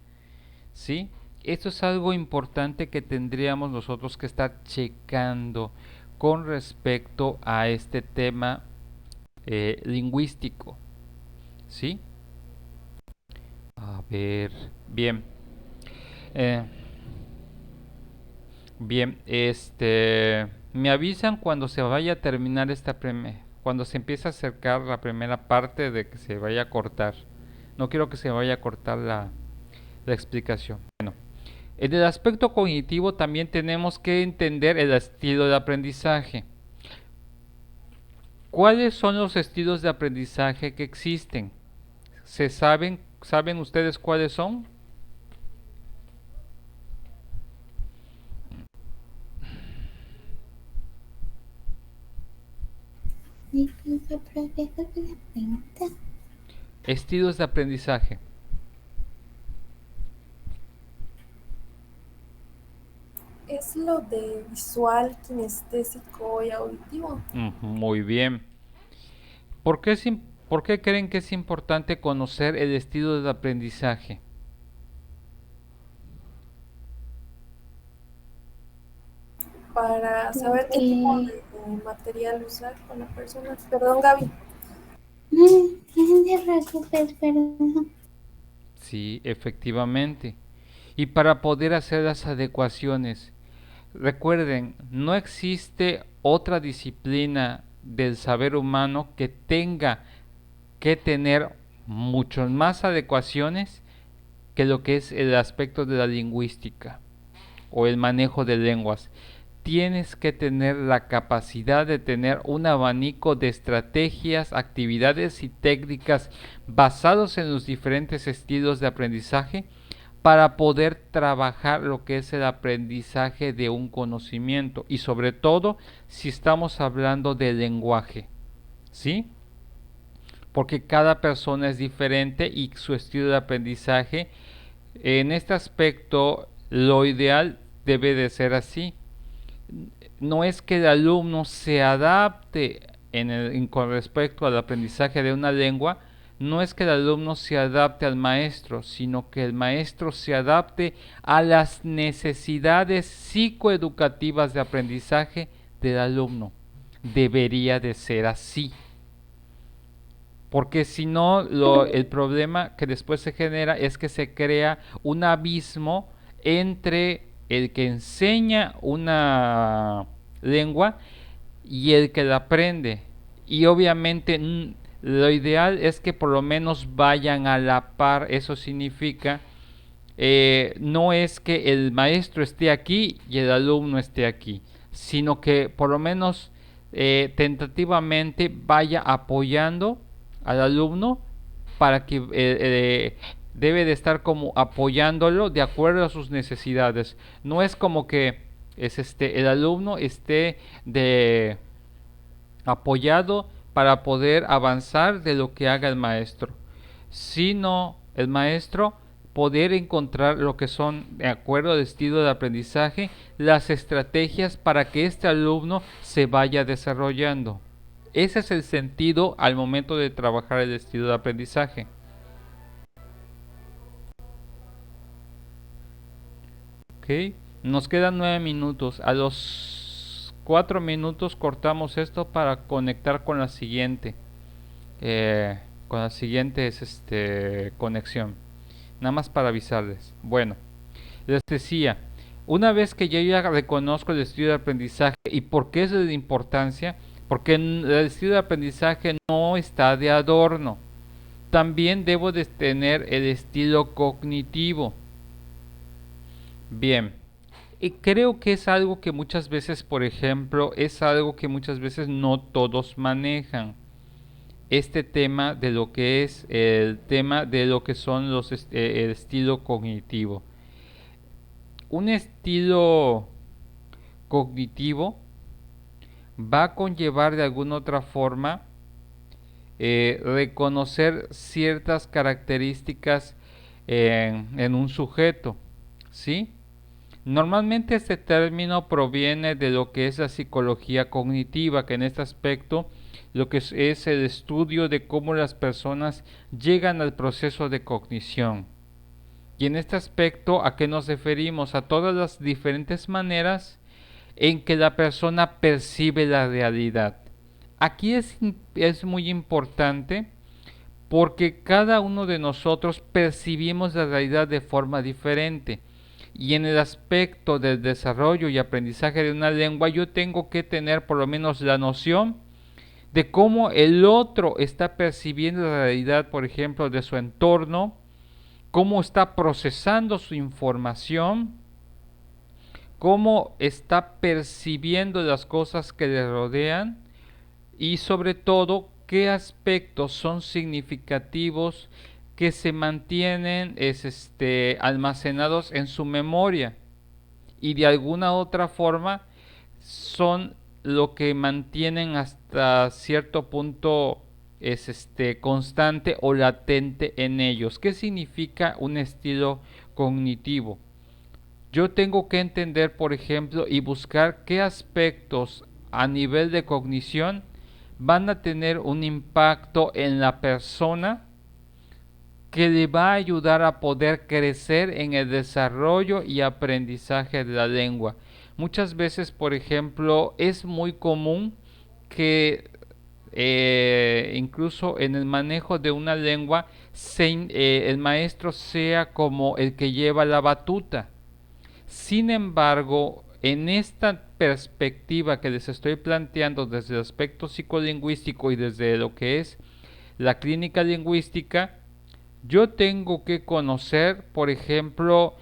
¿Sí? Esto es algo importante que tendríamos nosotros que estar checando con respecto a este tema lingüístico. ¿Sí? A ver, bien. Eh, bien, me avisan cuando se vaya a terminar cuando se empieza a acercar la primera parte de que se vaya a cortar. No quiero que se vaya a cortar la explicación. Bueno, en el aspecto cognitivo también tenemos que entender el estilo de aprendizaje. ¿Cuáles son los estilos de aprendizaje que existen? ¿Saben ustedes cuáles son? Estilos de aprendizaje. Es lo de visual, kinestésico y auditivo. Muy bien. ¿Por qué, ¿Por qué creen que es importante conocer el estilo de aprendizaje? Para saber qué tipo de material usar con la persona. Perdón, Gaby. No te preocupes, perdón. Sí, efectivamente. Y para poder hacer las adecuaciones, recuerden, no existe otra disciplina del saber humano que tenga que tener muchas más adecuaciones que lo que es el aspecto de la lingüística o el manejo de lenguas. Tienes que tener la capacidad de tener un abanico de estrategias, actividades y técnicas basados en los diferentes estilos de aprendizaje para poder trabajar lo que es el aprendizaje de un conocimiento y sobre todo si estamos hablando de lenguaje, ¿sí? Porque cada persona es diferente y su estilo de aprendizaje en este aspecto lo ideal debe de ser así. No es que el alumno se adapte con respecto al aprendizaje de una lengua, no es que el alumno se adapte al maestro, sino que el maestro se adapte a las necesidades psicoeducativas de aprendizaje del alumno. Debería de ser así. Porque si no, el problema que después se genera es que se crea un abismo entre el que enseña una lengua y el que la aprende. Y obviamente lo ideal es que por lo menos vayan a la par. Eso significa, no es que el maestro esté aquí y el alumno esté aquí, sino que por lo menos tentativamente vaya apoyando al alumno para que debe de estar como apoyándolo de acuerdo a sus necesidades. No es como que el alumno esté de apoyado para poder avanzar de lo que haga el maestro, sino el maestro poder encontrar lo que son, de acuerdo al estilo de aprendizaje, las estrategias para que este alumno se vaya desarrollando. Ese es el sentido al momento de trabajar el estilo de aprendizaje. Ok, nos quedan 9 minutos. A los 4 minutos cortamos esto para conectar con la siguiente. Con la siguiente conexión. Nada más para avisarles. Bueno, les decía, una vez que yo ya reconozco el estilo de aprendizaje y por qué es de importancia, porque el estilo de aprendizaje no está de adorno. También debo de tener el estilo cognitivo. Bien, y creo que es algo que muchas veces, por ejemplo, es algo que muchas veces no todos manejan. Este tema de lo que es el tema de lo que son el estilo cognitivo. Un estilo cognitivo va a conllevar de alguna otra forma reconocer ciertas características en un sujeto, ¿sí? Normalmente este término proviene de lo que es la psicología cognitiva, que en este aspecto lo que es el estudio de cómo las personas llegan al proceso de cognición. Y en este aspecto, ¿a qué nos referimos? A todas las diferentes maneras en que la persona percibe la realidad. Aquí es muy importante porque cada uno de nosotros percibimos la realidad de forma diferente. Y en el aspecto del desarrollo y aprendizaje de una lengua, yo tengo que tener por lo menos la noción de cómo el otro está percibiendo la realidad, por ejemplo, de su entorno, cómo está procesando su información, cómo está percibiendo las cosas que le rodean y sobre todo qué aspectos son significativos que se mantienen almacenados en su memoria y de alguna otra forma son lo que mantienen hasta cierto punto constante o latente en ellos. ¿Qué significa un estilo cognitivo? Yo tengo que entender, por ejemplo, y buscar qué aspectos a nivel de cognición van a tener un impacto en la persona que le va a ayudar a poder crecer en el desarrollo y aprendizaje de la lengua. Muchas veces, por ejemplo, es muy común que incluso en el manejo de una lengua el maestro sea como el que lleva la batuta. Sin embargo, en esta perspectiva que les estoy planteando desde el aspecto psicolingüístico y desde lo que es la clínica lingüística, yo tengo que conocer, por ejemplo,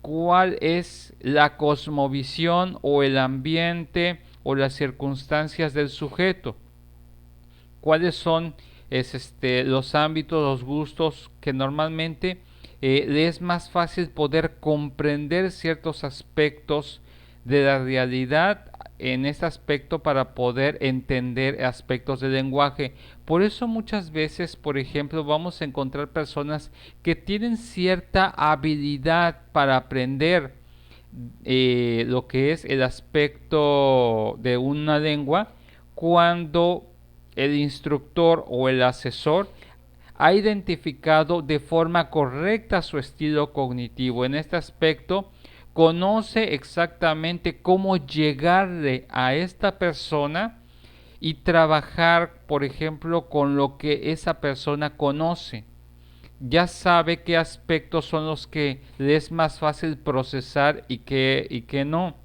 cuál es la cosmovisión o el ambiente o las circunstancias del sujeto, cuáles son los ámbitos, los gustos que normalmente le es más fácil poder comprender ciertos aspectos de la realidad en este aspecto para poder entender aspectos del lenguaje. Por eso muchas veces, por ejemplo, vamos a encontrar personas que tienen cierta habilidad para aprender lo que es el aspecto de una lengua cuando el instructor o el asesor ha identificado de forma correcta su estilo cognitivo. En este aspecto, conoce exactamente cómo llegarle a esta persona y trabajar, por ejemplo, con lo que esa persona conoce. Ya sabe qué aspectos son los que le es más fácil procesar y qué no.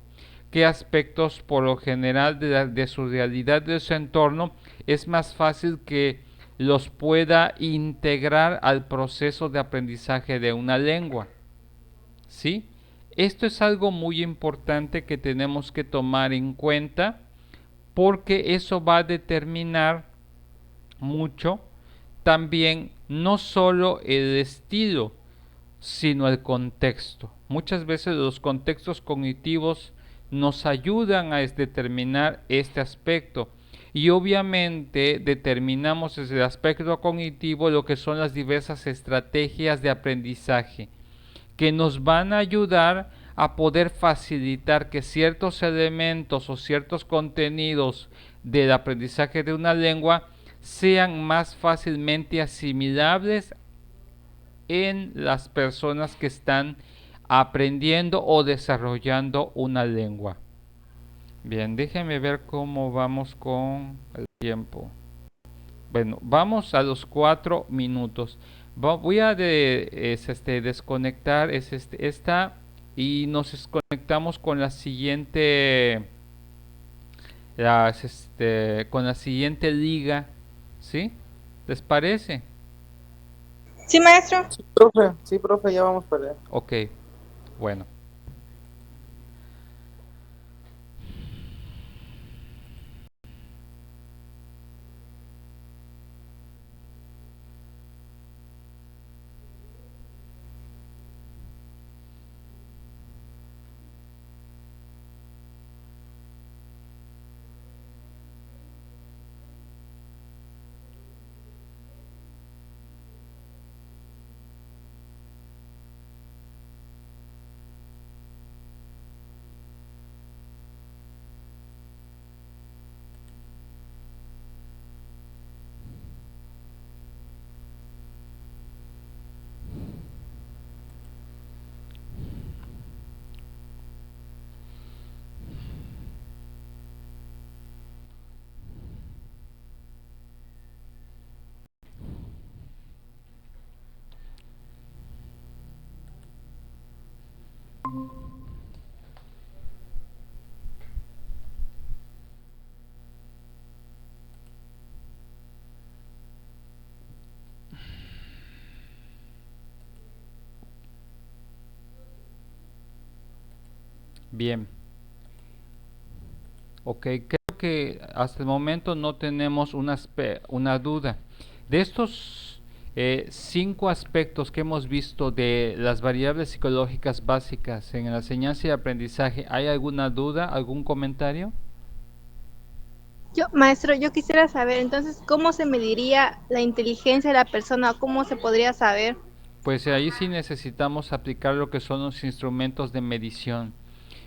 Qué aspectos por lo general de su realidad, de su entorno, es más fácil que los pueda integrar al proceso de aprendizaje de una lengua. ¿Sí? Esto es algo muy importante que tenemos que tomar en cuenta porque eso va a determinar mucho también no solo el estilo, sino el contexto. Muchas veces los contextos cognitivos nos ayudan a determinar este aspecto. y obviamente determinamos desde el aspecto cognitivo lo que son las diversas estrategias de aprendizaje que nos van a ayudar a poder facilitar que ciertos elementos o ciertos contenidos del aprendizaje de una lengua sean más fácilmente asimilables en las personas que están aprendiendo o desarrollando una lengua. Bien, déjenme ver cómo vamos con el tiempo. Bueno, vamos a los 4 minutos. Voy a desconectar esta y nos desconectamos con la siguiente con la siguiente liga, ¿sí? ¿Les parece? Sí, maestro. Sí, profe, ya vamos para allá. Ok, bueno. Bien. Ok, creo que hasta el momento no tenemos una duda. De estos 5 aspectos que hemos visto de las variables psicológicas básicas en la enseñanza y aprendizaje, ¿hay alguna duda, algún comentario? Maestro, yo quisiera saber entonces cómo se mediría la inteligencia de la persona, cómo se podría saber. Pues ahí sí necesitamos aplicar lo que son los instrumentos de medición.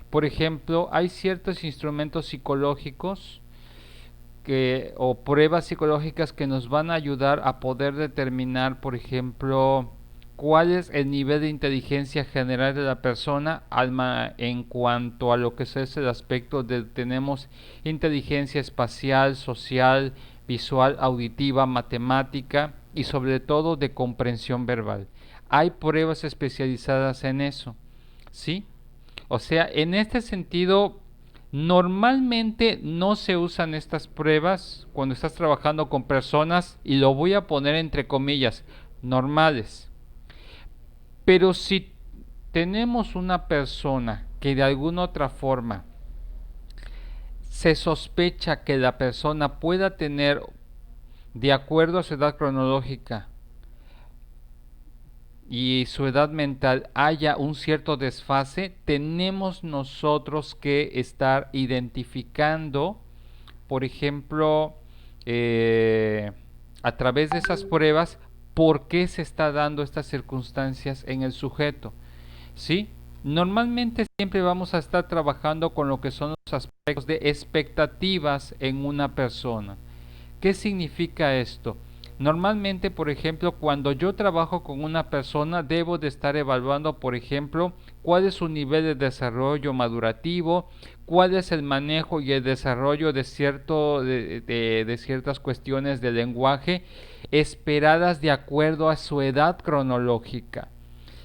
Por ejemplo, hay ciertos instrumentos psicológicos o pruebas psicológicas que nos van a ayudar a poder determinar, por ejemplo, cuál es el nivel de inteligencia general de la persona en cuanto a lo que es el aspecto de tenemos inteligencia espacial, social, visual, auditiva, matemática y sobre todo de comprensión verbal. Hay pruebas especializadas en eso, ¿sí? O sea, en este sentido, normalmente no se usan estas pruebas cuando estás trabajando con personas, y lo voy a poner entre comillas, normales. Pero si tenemos una persona que de alguna otra forma se sospecha que la persona pueda tener, de acuerdo a su edad cronológica y su edad mental, haya un cierto desfase, tenemos nosotros que estar identificando, por ejemplo, a través de esas pruebas, por qué se está dando estas circunstancias en el sujeto, ¿sí? Normalmente siempre vamos a estar trabajando con lo que son los aspectos de expectativas en una persona. ¿Qué significa esto? Normalmente, por ejemplo, cuando yo trabajo con una persona, debo de estar evaluando, por ejemplo, cuál es su nivel de desarrollo madurativo, cuál es el manejo y el desarrollo de ciertas cuestiones de lenguaje esperadas de acuerdo a su edad cronológica.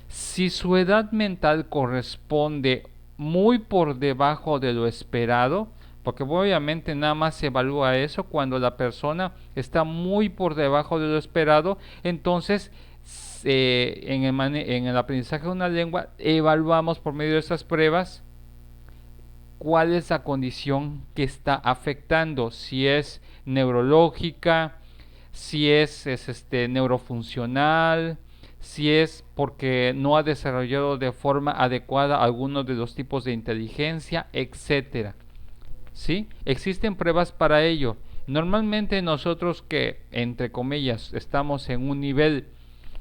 Si su edad mental corresponde muy por debajo de lo esperado, porque obviamente nada más se evalúa eso cuando la persona está muy por debajo de lo esperado, entonces en el aprendizaje de una lengua evaluamos por medio de esas pruebas cuál es la condición que está afectando, si es neurológica, si es neurofuncional, si es porque no ha desarrollado de forma adecuada algunos de los tipos de inteligencia, etcétera. ¿Sí? Existen pruebas para ello. Normalmente nosotros que, entre comillas, estamos en un nivel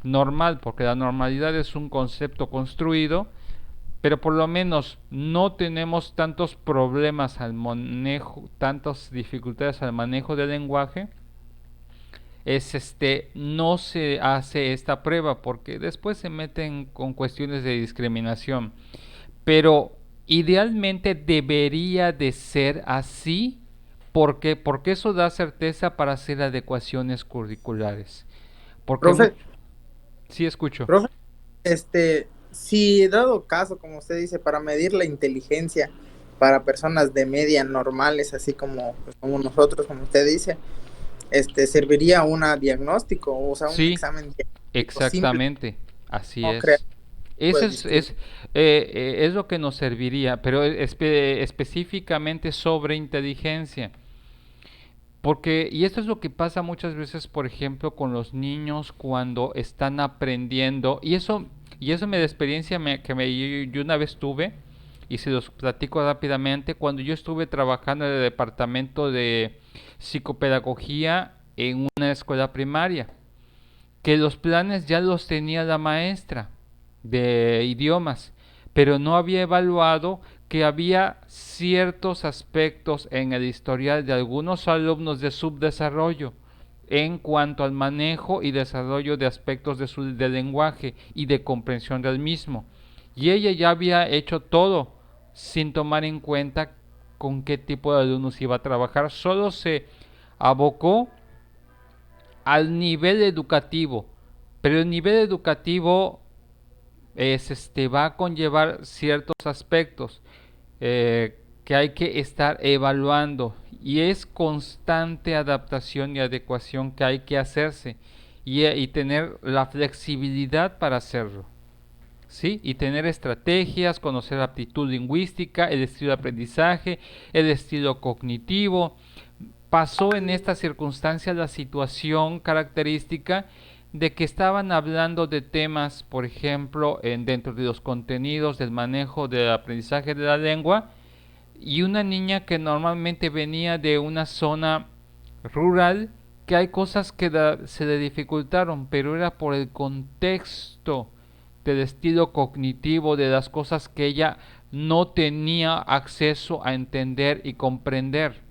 normal, porque la normalidad es un concepto construido, pero por lo menos no tenemos tantos problemas al manejo, tantas dificultades al manejo del lenguaje, no se hace esta prueba porque después se meten con cuestiones de discriminación. Pero idealmente debería de ser así porque eso da certeza para hacer adecuaciones curriculares. Porque Profe, sí escucho. profe, si dado caso, como usted dice, para medir la inteligencia para personas de media normales, así como, pues, como nosotros, como usted dice, serviría un diagnóstico, o sea, un Sí, examen diagnóstico simple, exactamente, así no crea es. tipo Eso de es lo que nos serviría, pero específicamente sobre inteligencia. Porque, y esto es lo que pasa muchas veces, por ejemplo, con los niños cuando están aprendiendo, y eso me da experiencia yo una vez tuve, y se los platico rápidamente, cuando yo estuve trabajando en el departamento de psicopedagogía en una escuela primaria, que los planes ya los tenía la maestra de idiomas, pero no había evaluado que había ciertos aspectos en el historial de algunos alumnos de subdesarrollo en cuanto al manejo y desarrollo de aspectos de lenguaje y de comprensión del mismo. Y ella ya había hecho todo sin tomar en cuenta con qué tipo de alumnos iba a trabajar, solo se abocó al nivel educativo, pero el nivel educativo va a conllevar ciertos aspectos que hay que estar evaluando y es constante adaptación y adecuación que hay que hacerse y tener la flexibilidad para hacerlo. ¿Sí? Y tener estrategias, conocer la aptitud lingüística, el estilo de aprendizaje, el estilo cognitivo. Pasó en esta circunstancia la situación característica de que estaban hablando de temas, por ejemplo, dentro de los contenidos del manejo del aprendizaje de la lengua, y una niña que normalmente venía de una zona rural, que hay cosas que se le dificultaron, pero era por el contexto del estilo cognitivo, de las cosas que ella no tenía acceso a entender y comprender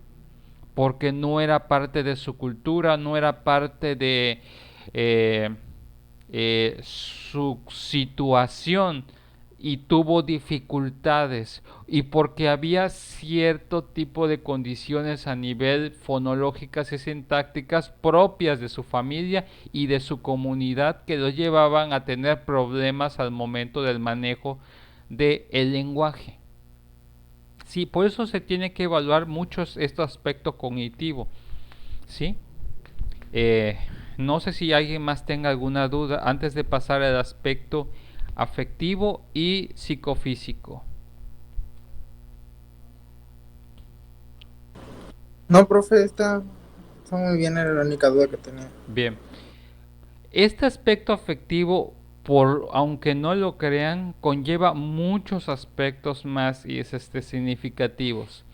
porque no era parte de su cultura, no era parte de eh, su situación y tuvo dificultades y porque había cierto tipo de condiciones a nivel fonológicas y sintácticas propias de su familia y de su comunidad que lo llevaban a tener problemas al momento del manejo del lenguaje. Sí, por eso se tiene que evaluar mucho este aspecto cognitivo, ¿sí? Eh, no sé si alguien más tenga alguna duda antes de pasar al aspecto afectivo y psicofísico. No, profe, está muy bien, era la única duda que tenía. Bien, este aspecto afectivo, aunque no lo crean, conlleva muchos aspectos más y significativos.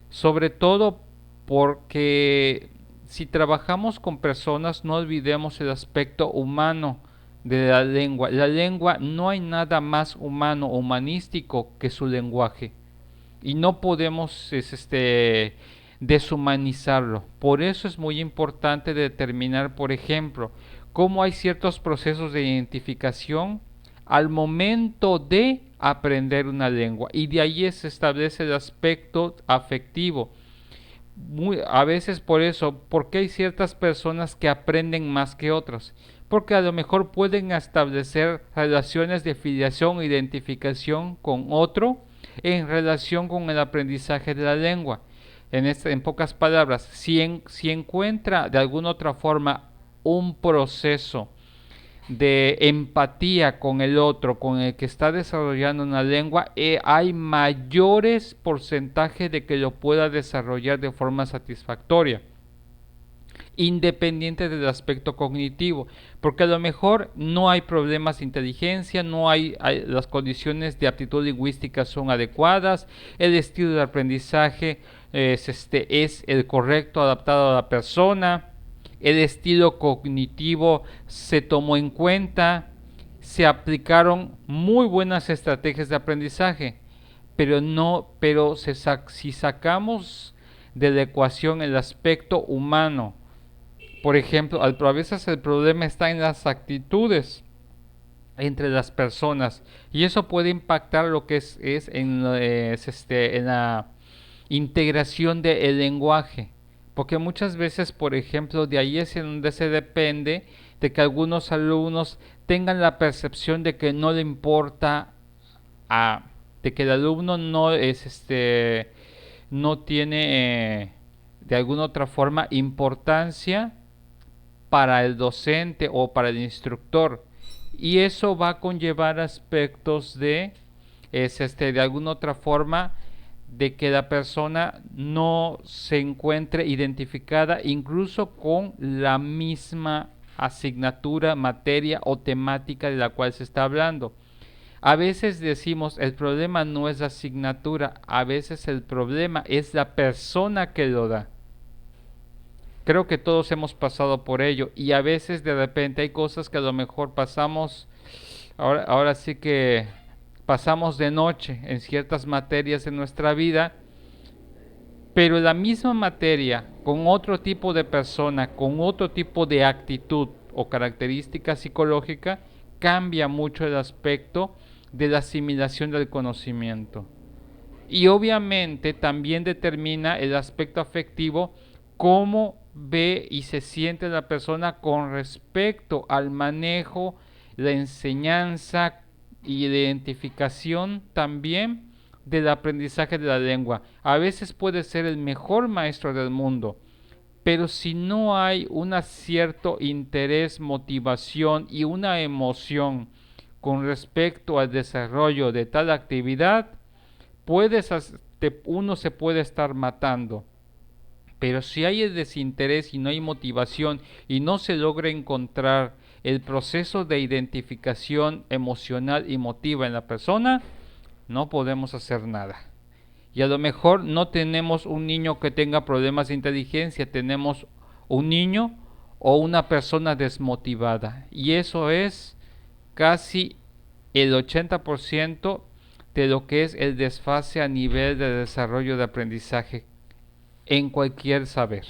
Sobre todo porque si trabajamos con personas no olvidemos el aspecto humano de la lengua. La lengua no hay nada más humano, humanístico que su lenguaje. Y no podemos deshumanizarlo. Por eso es muy importante determinar, por ejemplo, cómo hay ciertos procesos de identificación al momento de aprender una lengua. Y de ahí se establece el aspecto afectivo. A veces por eso, porque hay ciertas personas que aprenden más que otras, porque a lo mejor pueden establecer relaciones de filiación o identificación con otro en relación con el aprendizaje de la lengua. En pocas palabras, si encuentra de alguna otra forma un proceso de empatía con el otro, con el que está desarrollando una lengua, hay mayores porcentajes de que lo pueda desarrollar de forma satisfactoria. independiente del aspecto cognitivo, porque a lo mejor no hay problemas de inteligencia, las condiciones de aptitud lingüística son adecuadas, el estilo de aprendizaje es el correcto, adaptado a la persona, el estilo cognitivo se tomó en cuenta, se aplicaron muy buenas estrategias de aprendizaje, pero si sacamos de la ecuación el aspecto humano, por ejemplo, a veces el problema está en las actitudes entre las personas y eso puede impactar lo que en la integración del lenguaje, porque muchas veces, por ejemplo, de ahí es en donde se depende de que algunos alumnos tengan la percepción de que no le importa de que el alumno no tiene de alguna otra forma importancia para el docente o para el instructor, y eso va a conllevar aspectos de alguna otra forma de que la persona no se encuentre identificada incluso con la misma asignatura, materia o temática de la cual se está hablando. A veces decimos el problema no es la asignatura, a veces el problema es la persona que lo da. Creo que todos hemos pasado por ello y a veces de repente hay cosas que a lo mejor pasamos, ahora sí que pasamos de noche en ciertas materias de nuestra vida, pero la misma materia con otro tipo de persona, con otro tipo de actitud o característica psicológica, cambia mucho el aspecto de la asimilación del conocimiento. Y obviamente también determina el aspecto afectivo, cómo ve y se siente la persona con respecto al manejo, la enseñanza y la identificación también del aprendizaje de la lengua. A veces puede ser el mejor maestro del mundo, pero si no hay un cierto interés, motivación y una emoción con respecto al desarrollo de tal actividad, uno se puede estar matando. Pero si hay el desinterés y no hay motivación y no se logra encontrar el proceso de identificación emocional y emotiva en la persona, no podemos hacer nada. Y a lo mejor no tenemos un niño que tenga problemas de inteligencia, tenemos un niño o una persona desmotivada. Y eso es casi el 80% de lo que es el desfase a nivel de desarrollo de aprendizaje en cualquier saber.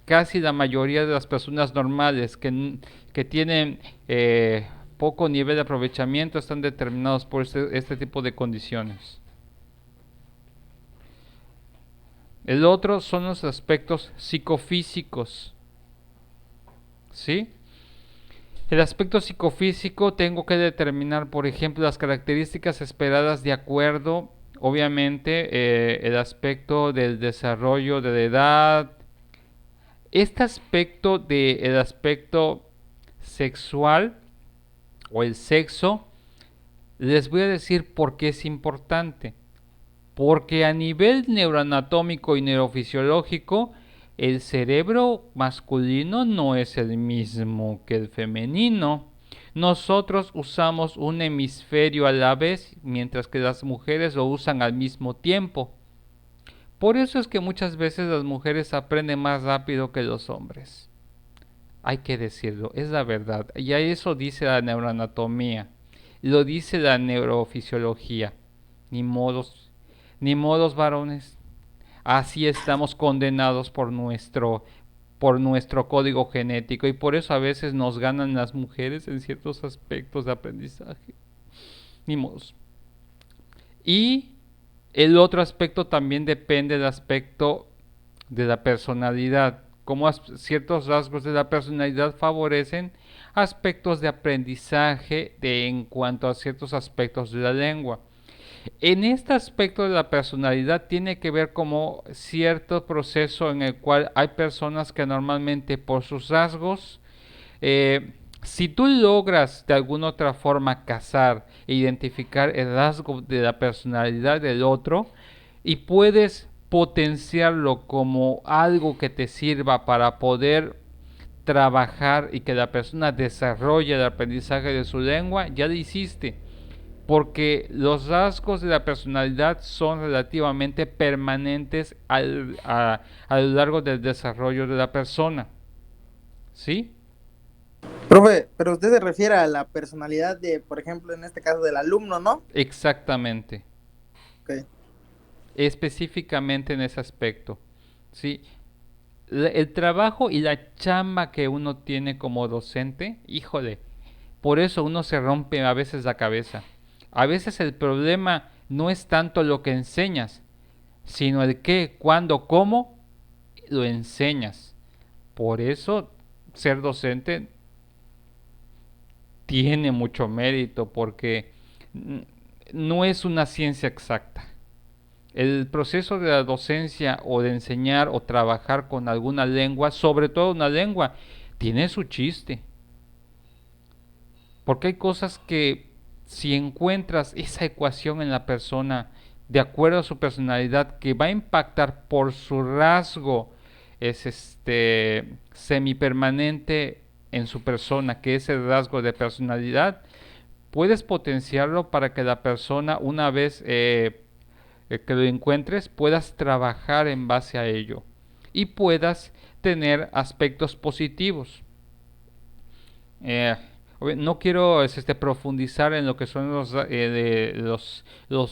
Casi la mayoría de las personas normales que tienen poco nivel de aprovechamiento están determinados por este tipo de condiciones. El otro son los aspectos psicofísicos. ¿Sí? El aspecto psicofísico tengo que determinar, por ejemplo, las características esperadas de acuerdo, obviamente, el aspecto del desarrollo de la edad. Este aspecto del aspecto sexual o el sexo, les voy a decir por qué es importante. Porque a nivel neuroanatómico y neurofisiológico, el cerebro masculino no es el mismo que el femenino. Nosotros usamos un hemisferio a la vez, mientras que las mujeres lo usan al mismo tiempo. Por eso es que muchas veces las mujeres aprenden más rápido que los hombres. Hay que decirlo, es la verdad. Y a eso dice la neuroanatomía, lo dice la neurofisiología. Ni modos varones. Así estamos condenados por nuestro código genético y por eso a veces nos ganan las mujeres en ciertos aspectos de aprendizaje. Ni modos. Y el otro aspecto también depende del aspecto de la personalidad. Cómo ciertos rasgos de la personalidad favorecen aspectos de aprendizaje en cuanto a ciertos aspectos de la lengua. En este aspecto de la personalidad tiene que ver como cierto proceso en el cual hay personas que normalmente por sus rasgos, si tú logras de alguna otra forma cazar e identificar el rasgo de la personalidad del otro y puedes potenciarlo como algo que te sirva para poder trabajar y que la persona desarrolle el aprendizaje de su lengua, ya lo hiciste. Porque los rasgos de la personalidad son relativamente permanentes a lo largo del desarrollo de la persona. ¿Sí? Profe, pero usted se refiere a la personalidad de, por ejemplo, en este caso del alumno, ¿no? Exactamente. Ok. Específicamente en ese aspecto. ¿Sí? El trabajo y la chamba que uno tiene como docente, híjole, por eso uno se rompe a veces la cabeza. A veces el problema no es tanto lo que enseñas, sino el qué, cuándo, cómo lo enseñas. Por eso ser docente tiene mucho mérito, porque no es una ciencia exacta. El proceso de la docencia o de enseñar o trabajar con alguna lengua, sobre todo una lengua, tiene su chiste. Porque hay cosas que si encuentras esa ecuación en la persona de acuerdo a su personalidad que va a impactar por su rasgo es semipermanente en su persona, que es el rasgo de personalidad, puedes potenciarlo para que la persona una vez que lo encuentres puedas trabajar en base a ello y puedas tener aspectos positivos. Eh, no quiero profundizar en lo que son los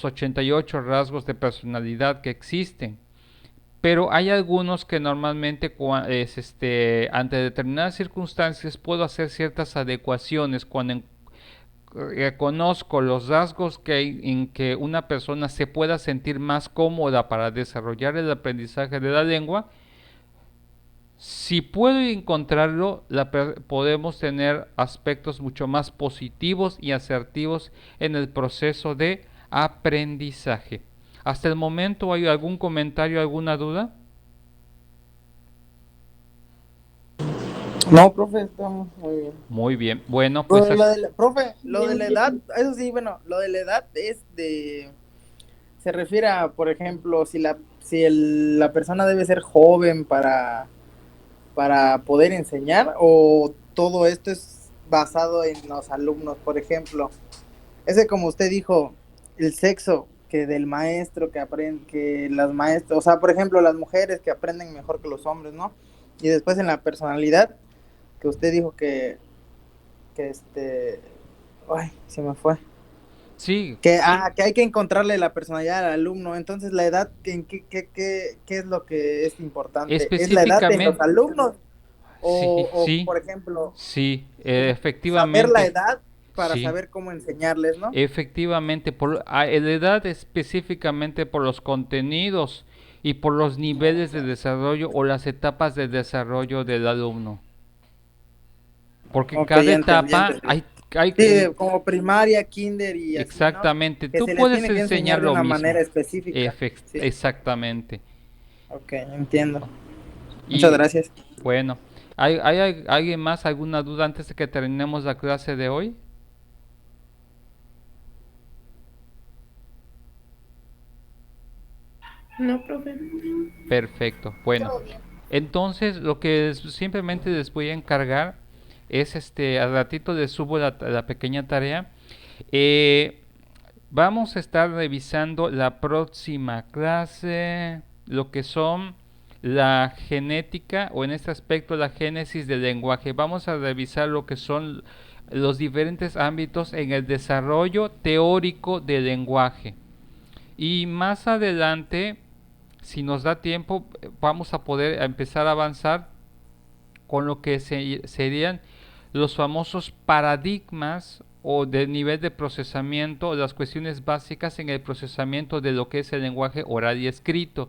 88 rasgos de personalidad que existen, pero hay algunos que normalmente ante determinadas circunstancias puedo hacer ciertas adecuaciones cuando conozco los rasgos que hay en que una persona se pueda sentir más cómoda para desarrollar el aprendizaje de la lengua. Si puedo encontrarlo, podemos tener aspectos mucho más positivos y asertivos en el proceso de aprendizaje. ¿Hasta el momento hay algún comentario, alguna duda? No, profe, estamos muy bien. Muy bien. Bueno, pues Profe, lo de la edad, eso sí, bueno, lo de la edad se refiere a, por ejemplo, la persona debe ser joven para poder enseñar, o todo esto es basado en los alumnos, por ejemplo. Ese, como usted dijo, el sexo que del maestro que aprende, que las maestras, o sea, por ejemplo, las mujeres que aprenden mejor que los hombres, ¿no? Y después en la personalidad, que usted dijo que ay, se me fue. sí, Que hay que encontrarle la personalidad al alumno. Entonces, la edad, ¿qué es lo que es importante? ¿Es la edad de los específicamente, alumnos? sí, O sí, por ejemplo, sí, saber la efectivamente, edad para sí. saber cómo enseñarles, ¿no? Efectivamente, la edad específicamente por los contenidos y por los niveles de desarrollo o las etapas de desarrollo del alumno. Porque Ok, cada ya entendí, ya etapa entendí. hay Sí, como primaria, kinder y así, ¿no? exactamente, Que tú se les puedes tiene que enseñar enseñar de lo una mismo. manera específica. Sí, Exactamente. ok, entiendo. Muchas Y gracias. bueno, ¿hay alguien más, alguna duda antes de que terminemos la clase de hoy? No, profe. Perfecto. Bueno, Todo bien. entonces lo que simplemente les voy a encargar es al ratito les subo la pequeña tarea. Eh, Vamos a estar revisando la próxima clase, lo que son la genética o en este aspecto la génesis del lenguaje. Vamos a revisar lo que son los diferentes ámbitos en el desarrollo teórico del lenguaje. Y más adelante, si nos da tiempo, vamos a poder empezar a avanzar con lo que serían los famosos paradigmas o del nivel de procesamiento o las cuestiones básicas en el procesamiento de lo que es el lenguaje oral y escrito.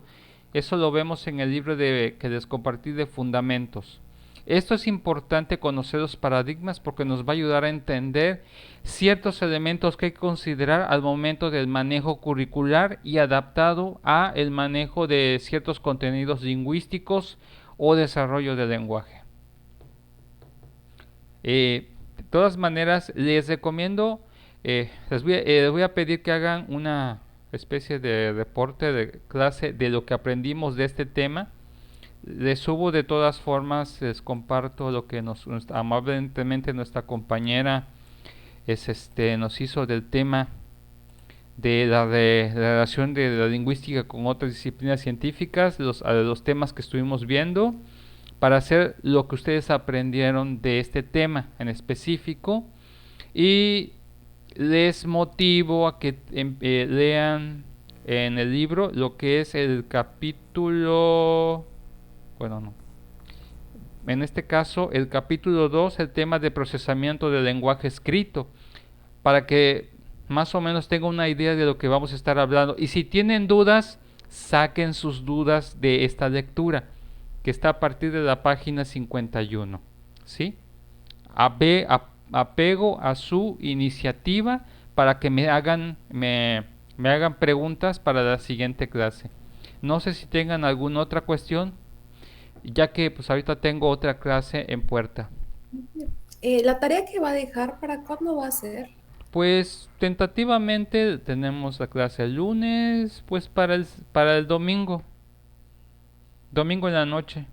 Eso lo vemos en el libro que les compartí de Fundamentos. Esto es importante conocer los paradigmas porque nos va a ayudar a entender ciertos elementos que hay que considerar al momento del manejo curricular y adaptado a el manejo de ciertos contenidos lingüísticos o desarrollo del lenguaje. De todas maneras, les recomiendo, les voy a pedir que hagan una especie de reporte de clase de lo que aprendimos de este tema. Les subo de todas formas, les comparto lo que amablemente nuestra compañera nos hizo del tema de la relación de la lingüística con otras disciplinas científicas, los temas que estuvimos viendo, para hacer lo que ustedes aprendieron de este tema en específico. Y les motivo a que lean en el libro lo que es el capítulo, bueno, no, en este caso el capítulo 2, el tema de procesamiento del lenguaje escrito, para que más o menos tengan una idea de lo que vamos a estar hablando. Y si tienen dudas, saquen sus dudas de esta lectura, que está a partir de la página 51, ¿sí? Apego a su iniciativa para que me hagan preguntas para la siguiente clase. No sé si tengan alguna otra cuestión, ya que pues ahorita tengo otra clase en puerta. La tarea que va a dejar, ¿para cuándo va a ser? Pues tentativamente tenemos la clase el lunes, pues para el domingo en la noche.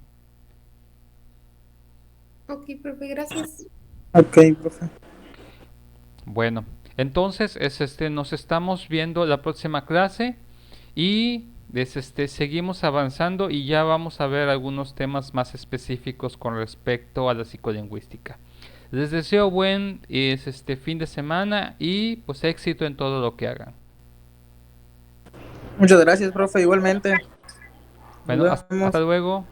Ok, profe, gracias. Ok, profe. Bueno, entonces nos estamos viendo la próxima clase y seguimos avanzando y ya vamos a ver algunos temas más específicos con respecto a la psicolingüística. Les deseo buen fin de semana y pues éxito en todo lo que hagan. Muchas gracias, profe, igualmente. Bueno, hasta luego.